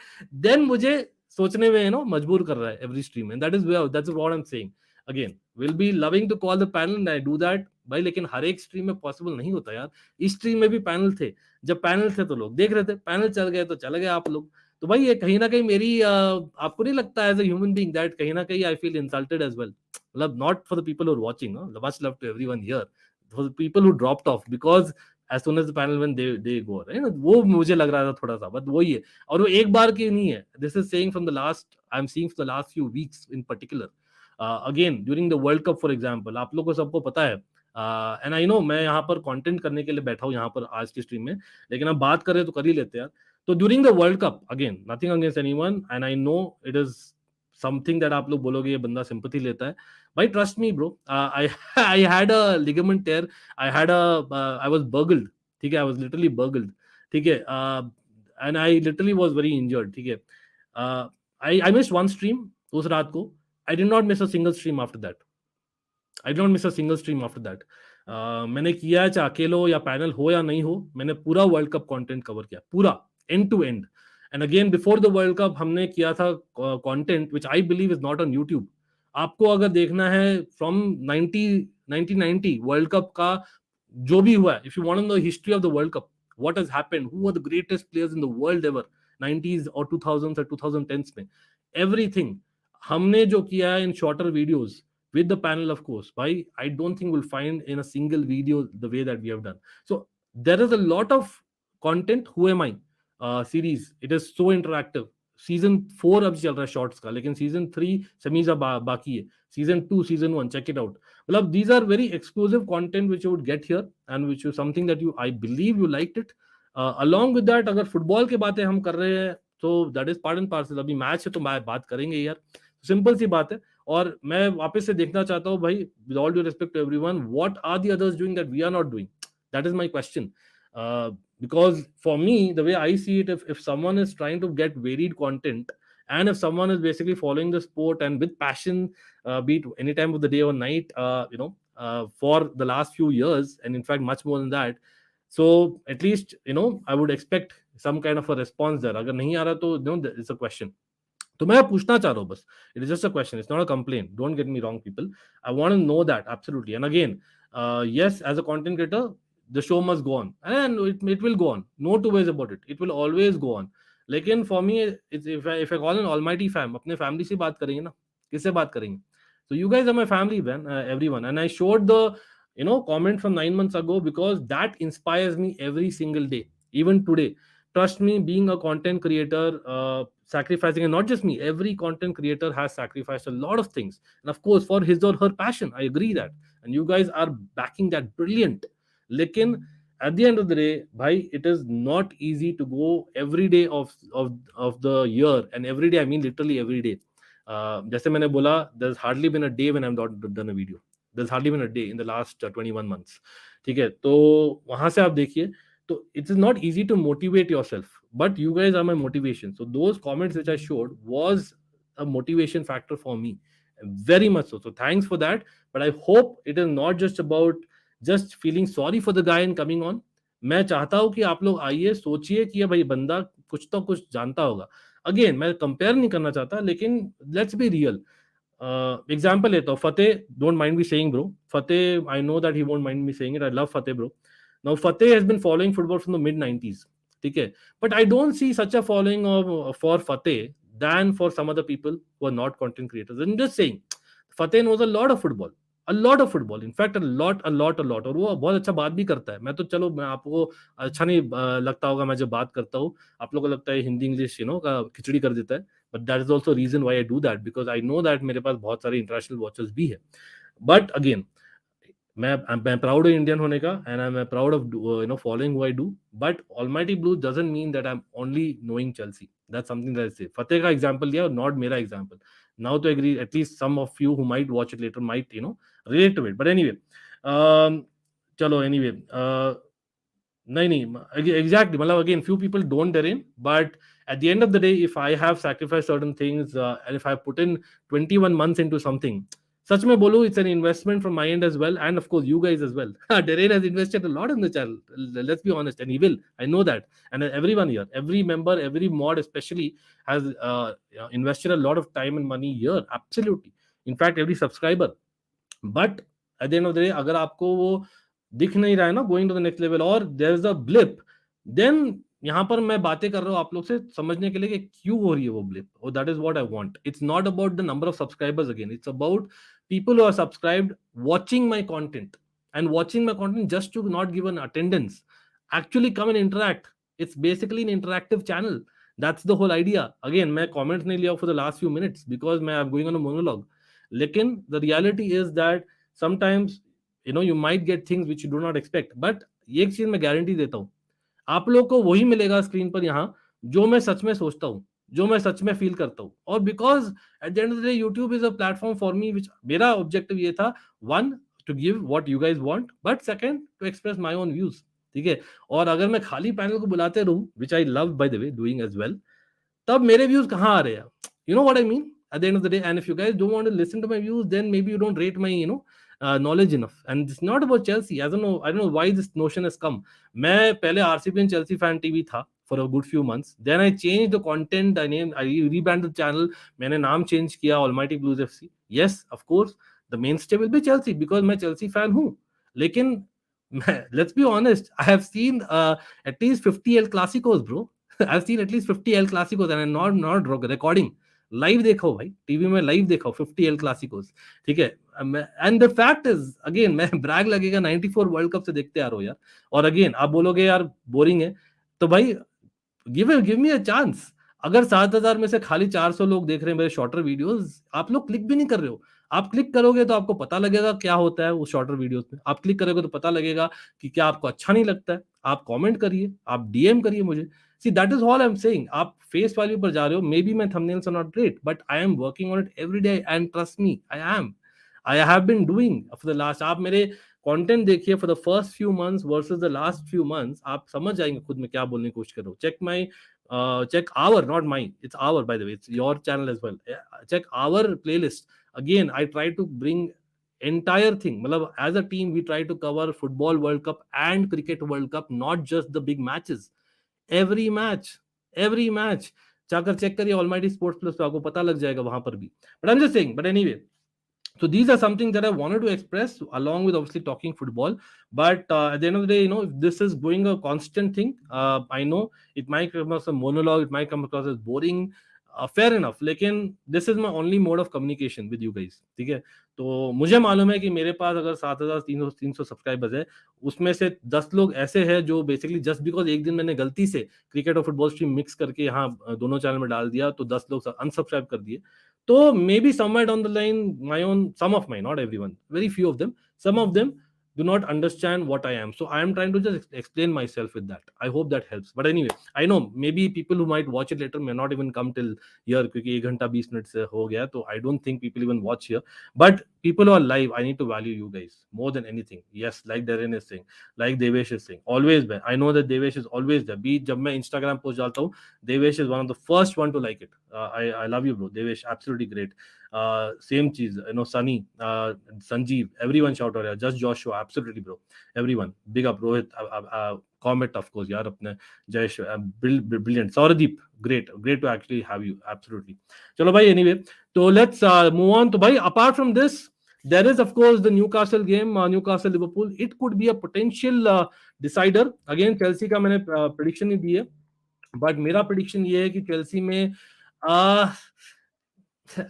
then मुझे सोचने में मजबूर कर रहा है every stream, and that's what I am saying. Again, will be loving to call the panel and I do that भाई, लेकिन हर एक स्ट्रीम में पॉसिबल नहीं होता यार. इस स्ट्रीम में भी पैनल थे, जब पैनल थे तो लोग देख रहे थे, पैनल चल गए तो चले गए आप लोग. तो भाई ये कहीं ना कहीं मेरी आपको नहीं लगता as a human being that कहीं ना कहीं I feel insulted as well? मतलब not for the people who are watching, much love to everyone here, for the people who dropped off because as soon as the panel when they go, right? वो मुझे लग रहा था थोड़ा सा, but वही है, और वो एक बार की नहीं है. This is saying from the last, I am seeing for the last few weeks in particular. Again during the World cup for example, आप लोगों को सबको पता है, एंड आई नो मैं यहाँ पर कंटेंट करने के लिए बैठा हूँ यहाँ पर आज की स्ट्रीम में, लेकिन अब बात करें तो कर ही लेते हैं यार. तो during the World cup, again nothing against anyone, and I no it is something that आप लोग बोलोगे ये बंदा सिंपैथी लेता है. भाई trust me bro, I had a ligament tear, I was burgled, ठीक है, आई वाज लिटरली बर्गल्ड, ठीक है, and I literally was very injured, ठीक है. आई मिस्ड वन स्ट्रीम उस रात को. I did not miss a single stream after that. I don't miss a single stream after that. मैंने किया है, चाहे अकेलो या पैनल हो या नहीं हो, मैंने पूरा वर्ल्ड कप कंटेंट कवर किया, पूरा end to end. And again before the World Cup हमने किया था content which I believe is not on YouTube. आपको अगर देखना है फ्रॉम 1990 वर्ल्ड कप का जो भी हुआ है, if you want to know the history of the World Cup, what has happened, who are the greatest players in the world ever 90s और 2000s और 2010s में, एवरीथिंग हमने जो किया है in shorter videos with the panel, of course, why I don't think we'll find in a single video the way that we have done. So there is a lot of content. Who am I series, it is so interactive. Season 4 अब चल रहा है shorts का, लेकिन season 3 semis बाकी है, season 2 season 1 check it out. मतलब these are very exclusive content which you would get here and which is something that you, I believe you liked it. Along with that, अगर football की बातें हम कर रहे हैं तो that is part and parcel. अभी मैच है तो बात करेंगे यार, सिंपल सी बात है. और मैं वापस से देखना चाहता हूँ भाई, with all due respect to everyone, what are the others doing that we are not doing? That is my question. Because for me, the way I see it, if someone is trying to get varied content, and if someone is basically following the sport and with passion, be it any time of the day or night, for the last few years, and in fact much more than that, so at least I would expect some kind of a response there. अगर नहीं आ रहा तो it's a question. तो मैं पूछना चाह रहा हूँ बस. It is just a question. It's not a complaint. Don't get me wrong, people. I want to know that absolutely. And again, yes, as a content creator, the show must go on, and it will go on. No two ways about it. It will always go on. लेकिन for me, if I call an almighty fam, अपने family से बात करेंगे ना, किससे बात करेंगे? So you guys are my family, man, everyone. And I showed the comment from 9 months ago because that inspires me every single day, even today. Trust me, being a content creator, sacrificing, and not just me, every content creator has sacrificed a lot of things, and of course for his or her passion. I agree that, and you guys are backing that. Brilliant. Lekin at the end of the day, bhai, it is not easy to go every day of the year, and every day I mean literally every day. जैसे मैंने बोला, there's hardly been a day when I've not done a video. There's hardly been a day in the last 21 months. ठीक है, तो वहां से आप देखिए, so it is not easy to motivate yourself, but you guys are my motivation. So those comments which I showed was a motivation factor for me, very much so. So thanks for that. But I hope it is not just about just feeling sorry for the guy and coming on. मैं चाहता हूं कि आप लोग आइए, सोचिए कि भाई बंदा कुछ तो कुछ जानता होगा. अगेन मैं कंपेयर नहीं करना चाहता, लेकिन लेट्स बी रियल. एग्जाम्पल लेता हूँ, Fateh, don't mind me saying bro, Fateh, I know that he won't mind me saying it, I love Fateh bro. Now, Fateh has been following football from the mid 90s. Okay? But I don't see such a following for Fateh than for some other people who are not content creators. I'm just saying, Fateh knows a lot of football. A lot of football. In fact, a lot. और वो बहुत अच्छा बात भी करता है. मैं तो चलो, मैं आपको अच्छा नहीं लगता होगा मैं जब बात करता हूँ, आप लोगों को लगता है हिंदी इंग्लिश का खिचड़ी कर देता है. But that is also a reason why I do that, because I know that मेरे पास बहुत सारे international watchers भी है. But again, मैं प्राउड हूँ इंडियन होने का, and I am proud of following who I do. But Almighty Blues doesn't mean that I am only knowing Chelsea. That's something that I say. Fateh का example दिया, not मेरा example. Now तो agree, at least some of you who might watch it later might relate to it. But anyway, चलो anyway, नहीं exactly, मतलब again few people don't dare in, but at the end of the day, if I have sacrificed certain things, and if I put in 21 months into something, सच में बोलूं, it's an investment from my end as well, and of course you guys as well. Darren has invested a lot in the channel, let's be honest, and he will, I know that. And everyone here, every member, every mod especially, has invested a lot of time and money here, absolutely. In fact, every subscriber. But at the end of the day, अगर आपको वो दिख नहीं रहा है ना, going to the next level, or there is a blip, then यहाँ पर मैं बातें कर रहा हूँ आप लोग से समझने के लिए कि क्यों हो रही है वो ब्लिप. और that is what I want. It's not about the number of subscribers again, it's about people who are subscribed, watching my content, and watching my content just to not give an attendance, actually come and interact. It's basically an interactive channel. That's the whole idea. Again, मैं comments नहीं लिया for the last few minutes because मैं I'm going on a monologue. लेकिन the reality is that sometimes you might get things which you do not expect. But ये एक चीज मैं guarantee देता हूँ, आप लोग को वही मिलेगा स्क्रीन पर यहाँ जो मैं सच में सोचता हूँ, जो मैं सच में फील करता हूँ. और because at the end of the day YouTube is a platform for me, which मेरा ऑब्जेक्टिव ये था, one, to give what you guys want, but second, to express my own views. ठीक है. और अगर मैं खाली पैनल को बुलाते रहूं, which I love by the way doing as well, तब मेरे व्यूज कहाँ आ रहे हैं? You know what I mean at the end of the day. And if you guys don't want to listen to my views, then maybe you don't rate my knowledge enough. And it's not about Chelsea. I don't know why this notion has come. मैं पहले RCB and Chelsea fan TV था for a good few months. Then I changed the content. I rebranded the channel. मैंने नाम change किया Almighty Blues FC. Yes, of course, the mainstay will be Chelsea because मैं Chelsea fan हूँ. लेकिन let's be honest, I have seen at least 50 El Clasicos, bro. I've seen at least 50 El Clasicos, and I'm not recording. Live देखो भाई, TV में live देखो 50 L क्लासिकोस. ठीक है. And the fact is, again मैं Bragg लगेगा, 94 World cup से देखते आ रहा हूं यार. और अगेन आप बोलोगे यार बोरिंग है, तो भाई गिव मी अ चांस. अगर 7,000 में से खाली 400 लोग देख रहे हैं मेरे शॉर्टर वीडियोस, आप लोग क्लिक भी नहीं कर रहे हो. आप क्लिक करोगे तो आपको पता लगेगा क्या होता है उस शॉर्टर वीडियोस में. आप क्लिक करोगे तो पता लगेगा कि क्या आपको अच्छा नहीं लगता है. आप कमेंट करिए, आप डीएम करिए मुझे. See, that is all I'm saying. आप face value पर जा रहे हो. Maybe my thumbnails are not great, but I am working on it every day, and trust me, I am. I have been doing for the last. आप मेरे content देखिए for the first few months versus the last few months. आप समझ जाएंगे खुद में क्या बोलने की कोशिश कर रहा हूँ. Check our, not mine. It's our, by the way. It's your channel as well. Check our playlist. Again, I try to bring entire thing. मतलब as a team, we try to cover football World Cup and cricket World Cup, not just the big matches. Every match जाकर check करिए almighty sports plus पे, आपको पता लग जाएगा वहां पर भी. But I am just saying, but anyway, so these are something that I wanted to express along with obviously talking football. But at the end of the day, you know, if this is going a constant thing, I know it might come across a monologue, it might come across as boring, fair enough, लेकिन this is my only mode of communication with you guys. ठीक है, तो मुझे मालूम है कि मेरे पास अगर 7,300 सब्सक्राइबर्स है, उसमें से 10 लोग ऐसे हैं जो बेसिकली जस्ट बिकॉज एक दिन मैंने गलती से क्रिकेट और फुटबॉल स्ट्रीम मिक्स करके यहाँ दोनों चैनल में डाल दिया, तो 10 लोग अनसब्सक्राइब कर दिए. So maybe somewhere down the line, some of my, not everyone, very few of them, some of them do not understand what I am. So I am trying to just explain myself with that. I hope that helps. But anyway, I know maybe people who might watch it later may not even come till here क्योंकि 1 घंटा 20 minute से हो गया, तो I don't think people even watch here. But people who are live, I need to value you guys more than anything. Yes, like Darren is saying, like Devesh is saying, always there. I know that Devesh is always there. Be जब मैं Instagram post डालता हूँ, Devesh is one of the first one to like it. I love you, bro. Devesh, absolutely great. Same cheese, you know, Sunny, Sanjeev, everyone shout out here. Just Joshua, absolutely, bro. Everyone, big up, Rohit, comment, of course, yaar, apne Jayesh, brilliant. Sauradeep, great to actually have you, absolutely. Chalo, bhai, anyway, so let's move on. To, bhai, apart from this, there is, of course, the Newcastle game, Newcastle Liverpool. It could be a potential decider. Again, Chelsea का मैंने prediction ही दी है, but मेरा prediction ये है कि Chelsea में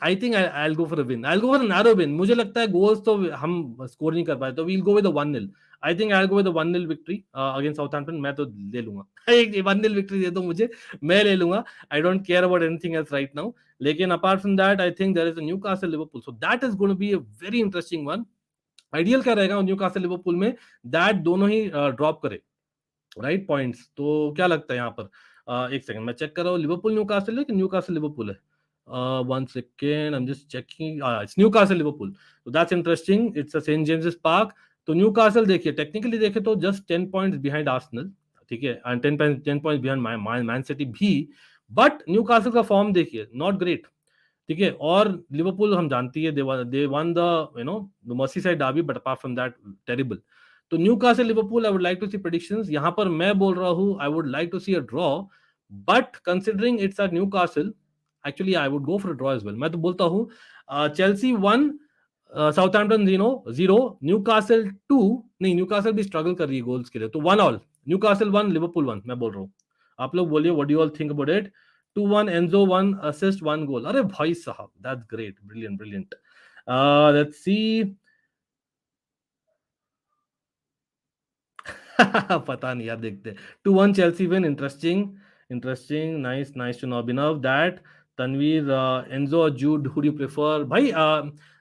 I think I'll go for a win. I'll go for a narrow win. मुझे लगता है goals तो हम score नहीं कर पाए, तो we'll go with a 1-0. I think I'll go with a 1-0 victory against Southampton. मैं तो ले लूंगा. एक 1-0 victory दे दो मुझे, मैं ले लूंगा. I don't care about anything else right now. लेकिन apart from that, I think there is a Newcastle Liverpool. So that is going to be a very interesting one. Ideal क्या रहेगा न्यूकासल लिवरपूल में, that दोनों ही drop करे right points. तो क्या लगता है यहाँ पर, एक सेकंड मैं चेक कर रहा हूँ, लिवरपूल न्यूकासल है कि न्यूकासल लिवरपूल है. 1 second, I'm just checking. It's Newcastle Liverpool. So that's interesting. It's a St. James's Park. तो न्यूकासल देखिए, टेक्निकली देखे तो जस्ट 10 पॉइंट्स बिहाइंड आर्सेनल, ठीक है, and 10 points behind Man City भी. बट न्यूकासल का फॉर्म देखिए, नॉट ग्रेट, ठीक है. और लिवरपूल हम जानती है, they won the you know the Merseyside derby, but apart from that terrible. तो Newcastle Liverpool, I would like to see predictions. यहां पर मैं बोल रहा हूं, I would like to C a draw, but considering it's a Newcastle, actually I would go for a draw as well. मैं तो बोलता हूं चेल्सी 1, साउथहैम्पटन 0, न्यूकासल 2, नहीं न्यूकासल भी स्ट्रगल कर रही है गोल्स के लिए, तो 1-1, न्यूकासल 1 लिवरपूल 1 मैं बोल रहा हूं. आप लोग बोलिए, what do you all think about it. 2-1 Enzo, 1 assist, 1 goal. अरे भाई साहब, that's great, brilliant. Let's see. पता नहीं यार, देखते. 2-1 Chelsea win. Interesting. Nice to know. Abhinav, that Tanveer, Enzo or Jude, who do you prefer? भाई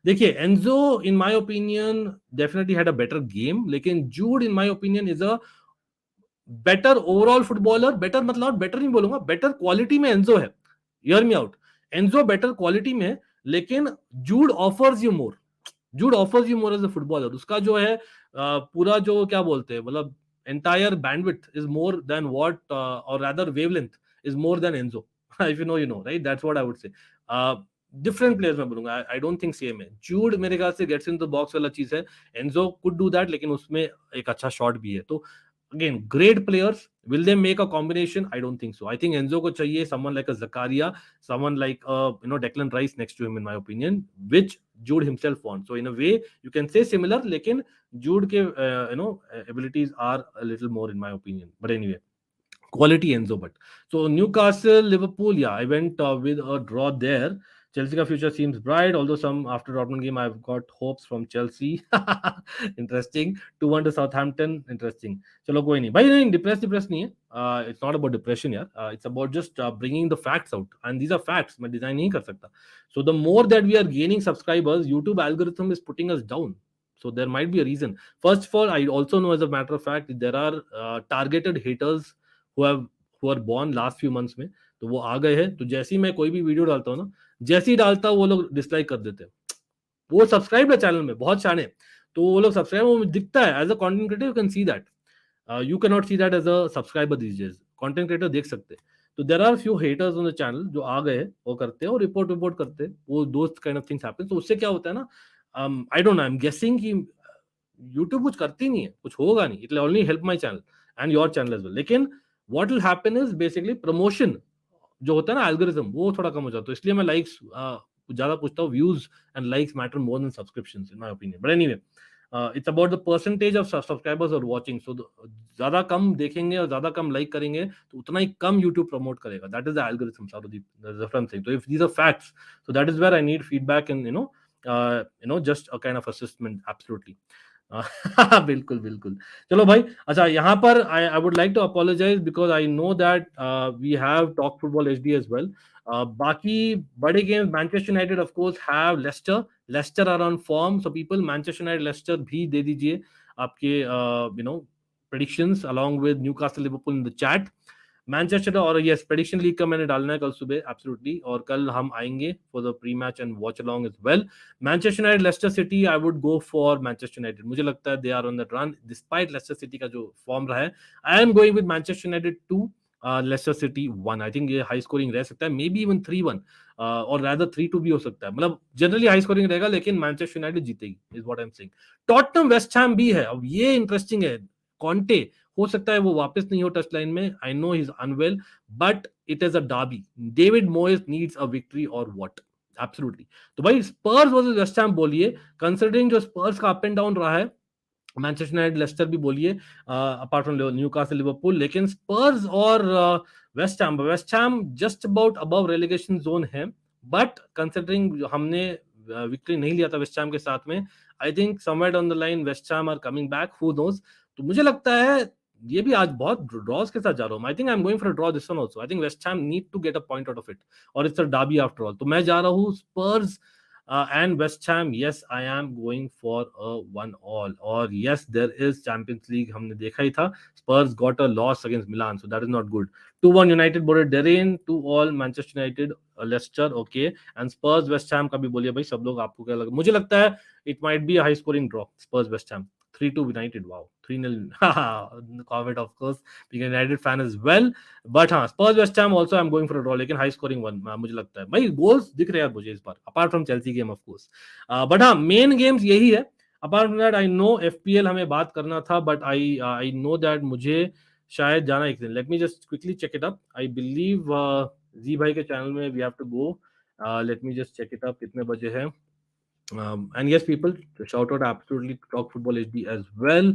देखिए, Enzo in my opinion definitely had a better game, लेकिन Jude in my opinion is a better overall footballer. Better मतलब better नहीं बोलूंगा, better quality में Enzo है. Hear me out, Enzo better quality में है, लेकिन Jude offers you more. As a footballer. उसका जो है पूरा जो क्या बोलते हैं, मतलब entire bandwidth is more than what, और rather wavelength is more than Enzo. If you know right, that's what I would say. Different players मैं बोलूंगा, आई डोंट थिंक सेम है. जूड मेरे ख्याल से गेट्स इन द बॉक्स वाला चीज है. एंजो कुड डू दैट, लेकिन उसमें एक अच्छा शॉट भी है. तो again, great players. Will they make a combination? I don't think so. I think Enzo को चाहिए someone like a Zakaria, someone like Declan Rice next to him, in my opinion, which Jude himself wants. So in a way, you can say similar, लेकिन Jude के abilities are a little more, in my opinion. But anyway, quality Enzo. But so Newcastle, Liverpool, yeah, I went with a draw there. Chelsea का future seems bright, although some after Dortmund game I've got hopes from Chelsea. Interesting. 2-1 to Southampton. Interesting. चलो कोई नहीं भाई, नहीं depress नहीं है. It's not about depression यार. It's about just bringing the facts out, and these are facts. मैं design नहीं कर सकता. So the more that we are gaining subscribers, YouTube algorithm is putting us down. So there might be a reason. First of all, I also know as a matter of fact there are targeted haters who are born last few months में, तो वो आ गए हैं. तो जैसे ही मैं कोई भी वीडियो डालता हूँ ना, जैसे ही डालता हूँ वो लोग डिसलाइक कर देते हैं. वो सब्सक्राइब है चैनल में, बहुत शाने, तो वो लोग सब्सक्राइब, वो दिखता है as a content creator. You can see that. You can not see that as a subscriber these days. Content creator देख सकते हैं. तो there are few haters on the channel जो आ गए हैं, वो करते हैं और रिपोर्ट करते हैं. वो दोस्त काइंड ऑफ थिंग्स हैपन. तो उससे क्या होता है ना, आई don't no, I am guessing कि यूट्यूब कुछ करती नहीं है, कुछ होगा नहीं. It will only help my channel and your channel as well. लेकिन what will happen is basically promotion जो होता है ना एल्गोरिथम, वो थोड़ा कम हो जाता है, इसलिए मैं लाइक्स ज्यादा पूछता हूँ. Views and likes matter more than subscriptions in my opinion. But anyway, it's about the percentage of subscribers और वाचिंग. सो ज्यादा कम देखेंगे और ज्यादा कम लाइक करेंगे तो उतना ही कम यूट्यूब प्रमोट करेगा. That is the algorithm different thing. तो if these are facts, so that is where I need feedback and just a kind of assessment. Absolutely. बिल्कुल बिल्कुल. चलो भाई, अच्छा यहाँ पर I would like to apologise because I know that we have talk football HD as well. बाकी बड़े games, Manchester United of course have Leicester are on form. So people, Manchester United Lester भी दे दीजिए आपके predictions along with Newcastle Liverpool in the chat. Manchester और yes, prediction league का मैंने डालना है कल सुबह एब्सोल्युटली, और कल हम आएंगे for the pre match and watch along as well. Manchester United Leicester City, I would go for Manchester United. मुझे लगता है they are on the run despite Leicester City का जो फॉर्म रहा है. I am going with Manchester United 2, Leicester City 1. I think ये high scoring रह सकता है, मे बी इवन 3-1 और रादर 3-2 भी हो सकता है. मतलब जनरली हाई स्कोरिंग रहेगा, लेकिन मैनचेस्टर यूनाइटेड जीतेगी is what I am saying. Tottenham West Ham भी है. अब ये इंटरेस्टिंग है. कॉन्टे हो सकता है वो वापस नहीं हो टच लाइन में. I know he is unwell, but it is a derby. David Moyes needs a victory और व्हाट. एब्सोल्युटली. तो भाई स्पर्स वर्सेस वेस्ट हैम बोलिए, कंसिडरिंग जो स्पर्स का अप एंड डाउन रहा है. मैनचेस्टर यूनाइटेड लेस्टर भी बोलिए, अपार्ट फ्रॉम न्यूकासल लिवरपूल, लेकिन स्पर्स और West Ham just about above relegation zone है. बट कंसिडरिंग हमने विक्ट्री नहीं लिया था वेस्ट हैम के साथ में, I think somewhere down the line West Ham are coming back, who knows. तो मुझे लगता है ये भी आज बहुत ड्रॉज के साथ जा रहा हूँ. I think I am going for a draw this one also. I think West Ham need to get a point out of it, और it's a derby after all. तो मैं जा रहा हूँ स्पर्स and West Ham. Yes, I am going for a 1-1. Or yes, there is Champions League. हमने देखा ही था. Spurs got a loss against Milan, so that is not good. 2-1 United बोले Derain, 2-all Manchester United, Leicester, okay. And Spurs West Ham का भी बोलिए भाई सब लोग, आपको क्या लगा? मुझे लगता है it might be a high scoring draw. Spurs West Ham 3-2 United. Wow, 3-0. Comment of course, being a United fan as well. But हाँ, Spurs West Ham also I am going for a draw, लेकिन high scoring one मुझे लगता है. भाई goals दिख रहे हैं मुझे इस बार, apart from Chelsea game of course. But हाँ, मेन गेम्स यही है. Apart from that I know FPL हमें बात करना था, बट आई नो दैट मुझे शायद जाना एक दिन. Let me just quickly check it up. I believe जी भाई के चैनल में we have to go. Let me just check it up कितने बजे है. And yes, people, shout out absolutely to Talk Football HD as well.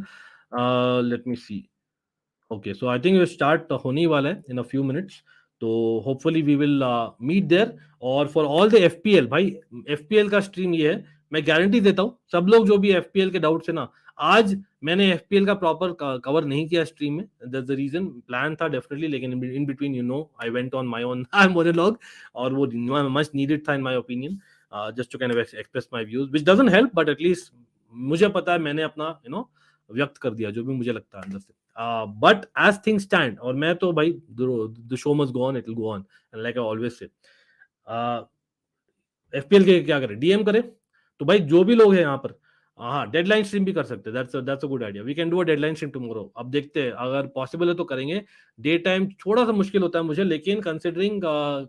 Let me see. Okay, so I think we start होने ही वाला है in a few minutes. तो hopefully we will meet there. और for all the FPL, भाई FPL का stream ये है, मैं गारंटी देता हूँ सब लोग जो भी FPL के डाउट्स है ना, आज मैंने FPL का प्रॉपर कवर नहीं किया स्ट्रीम में. That's the reason. प्लान था डेफिनेटली, लेकिन in between I went on my own monologue, और वो मच नीडेड था in my opinion, just to kind of express my views, which doesn't help, but at least मुझे पता है मैंने अपना व्यक्त कर दिया जो भी मुझे लगता है अंदर से. बट एज थिंग्स स्टैंड, और मैं तो भाई the show must go on, it will go on, and like I always say, FPL के क्या करें, डीएम करें. तो भाई जो भी लोग हैं यहाँ पर, हाँ डेडलाइन स्ट्रीम भी कर सकते हैं. That's a good idea. We can do a deadline stream tomorrow. अब देखते हैं, अगर पॉसिबल है तो करेंगे. डे टाइम थोड़ा सा मुश्किल होता है मुझे, लेकिन कंसिडरिंग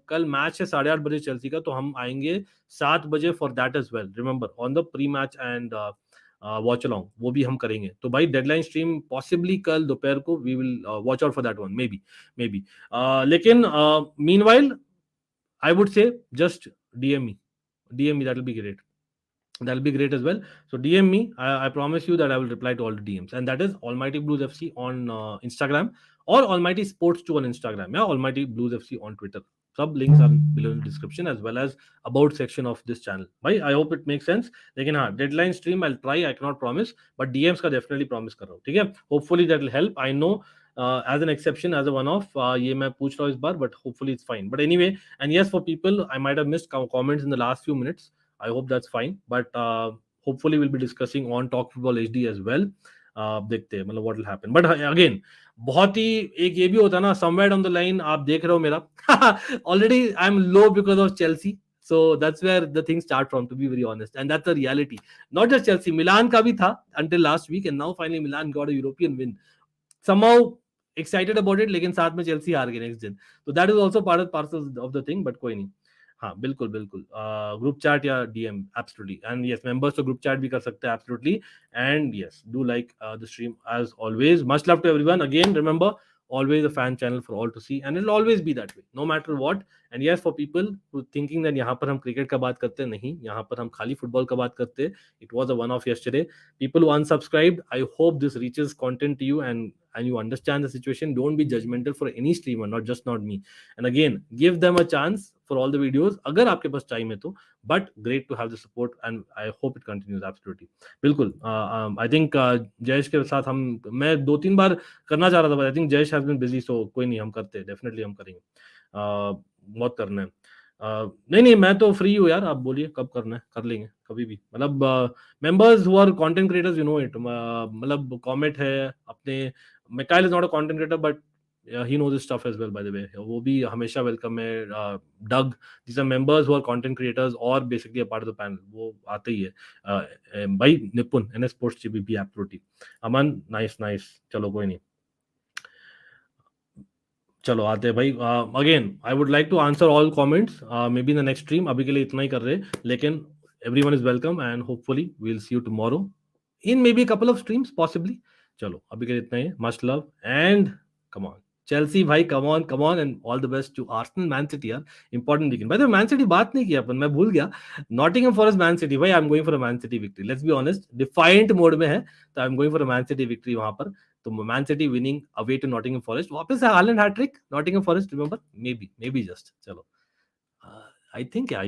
कल मैच है 8:30 बजे चेल्सी का, तो हम आएंगे 7 बजे for that as well. Remember on the pre match and watch along, वो भी हम करेंगे. तो भाई डेडलाइन स्ट्रीम पॉसिबली कल दोपहर को, we will watch out for that one, maybe. लेकिन meanwhile I would say just DM me, that will be great. That'll be great as well. So DM me. I promise you that I will reply to all the DMs. And that is Almighty Blues FC on Instagram, or Almighty Sports 2 on Instagram. Yeah, Almighty Blues FC on Twitter. Sub links are below in the description, as well as about section of this channel. Bhai, I hope it makes sense. लेकिन हाँ, deadline stream I'll try. I cannot promise, but DMs का definitely promise कर रहा हूँ. ठीक है? Hopefully that will help. I know as an exception, as a one-off, ये मैं पूछ रहा हूँ इस बार, but hopefully it's fine. But anyway, and yes, for people I might have missed comments in the last few minutes. I hope that's fine, but hopefully we'll be discussing on Talk Football HD as well. देखते हैं मतलब what will happen. But again, बहुत ही एक ये भी होता है ना, somewhere down the line आप देख रहे हो मेरा already I'm low because of Chelsea. So that's where the things start from, to be very honest, and that's the reality. Not just Chelsea, Milan का भी था until last week, and now finally Milan got a European win. Somehow excited about it, लेकिन साथ में Chelsea हार गए next दिन. So that is also part of the thing, but कोई नहीं. हाँ बिल्कुल बिल्कुल. ग्रुप चैट या DM absolutely. And yes, members तो ग्रुप चैट भी कर सकते हैं absolutely. And yes, do like the stream as always. Much love to everyone. Again remember, always a fan channel for all to see, and it'll always be that way, no matter what. And yes, for people who thinking that यहाँ पर हम cricket का बात करते हैं, नहीं, यहाँ पर हम खाली फुटबॉल का बात करते हैं. It was a one-off yesterday. People who unsubscribed, I hope this reaches content to you and you understand the situation. Don't be judgmental for any streamer, not me. And again, give them a chance for all the videos. अगर आपके पास time है तो, but great to have the support and I hope it continues absolutely. बिल्कुल. I think Jayesh के साथ मैं 2-3 बार करना चाह रहा था, but I think Jayesh has been busy, so कोई नहीं, हम करते हैं, definitely हम करेंगे. बहुत करना है. नहीं, मैं तो फ्री हूँ यार, आप बोलिए कब करना है, कर लेंगे कभी भी. मतलब members who are content creators, you know it, मतलब कॉमेट है अपने. Mikael is not a content creator but he knows his stuff as well, by the way. वो भी हमेशा वेलकम है. Doug, these are members who are content creators or basically a part of the panel. वो आते ही है. भाई निपुण NS Sports GBP absolutely. अमन nice. चलो कोई नहीं, चलो आते हैं भाई. Again I would like to answer all comments maybe in the next stream. अभी के लिए इतना ही कर रहे हैं, लेकिन everyone is welcome and hopefully we will see you tomorrow in maybe couple of streams possibly. चलो अभी के लिए इतना ही. Much love and come on Chelsea भाई, come on and all the best to Arsenal, Man City यार, important weekend. भाई man city बात नहीं किया अपन, मैं भूल गया. नॉटिंघम फॉरेस्ट मैन सिटी, भाई I am going for a Man City victory. Let's be honest, defiant mode में है तो I am going for a Man City victory वहां पर. तो Man City winning away to Nottingham Forest. वापस से Haaland hat trick, Nottingham Forest remember, maybe just. चलो I think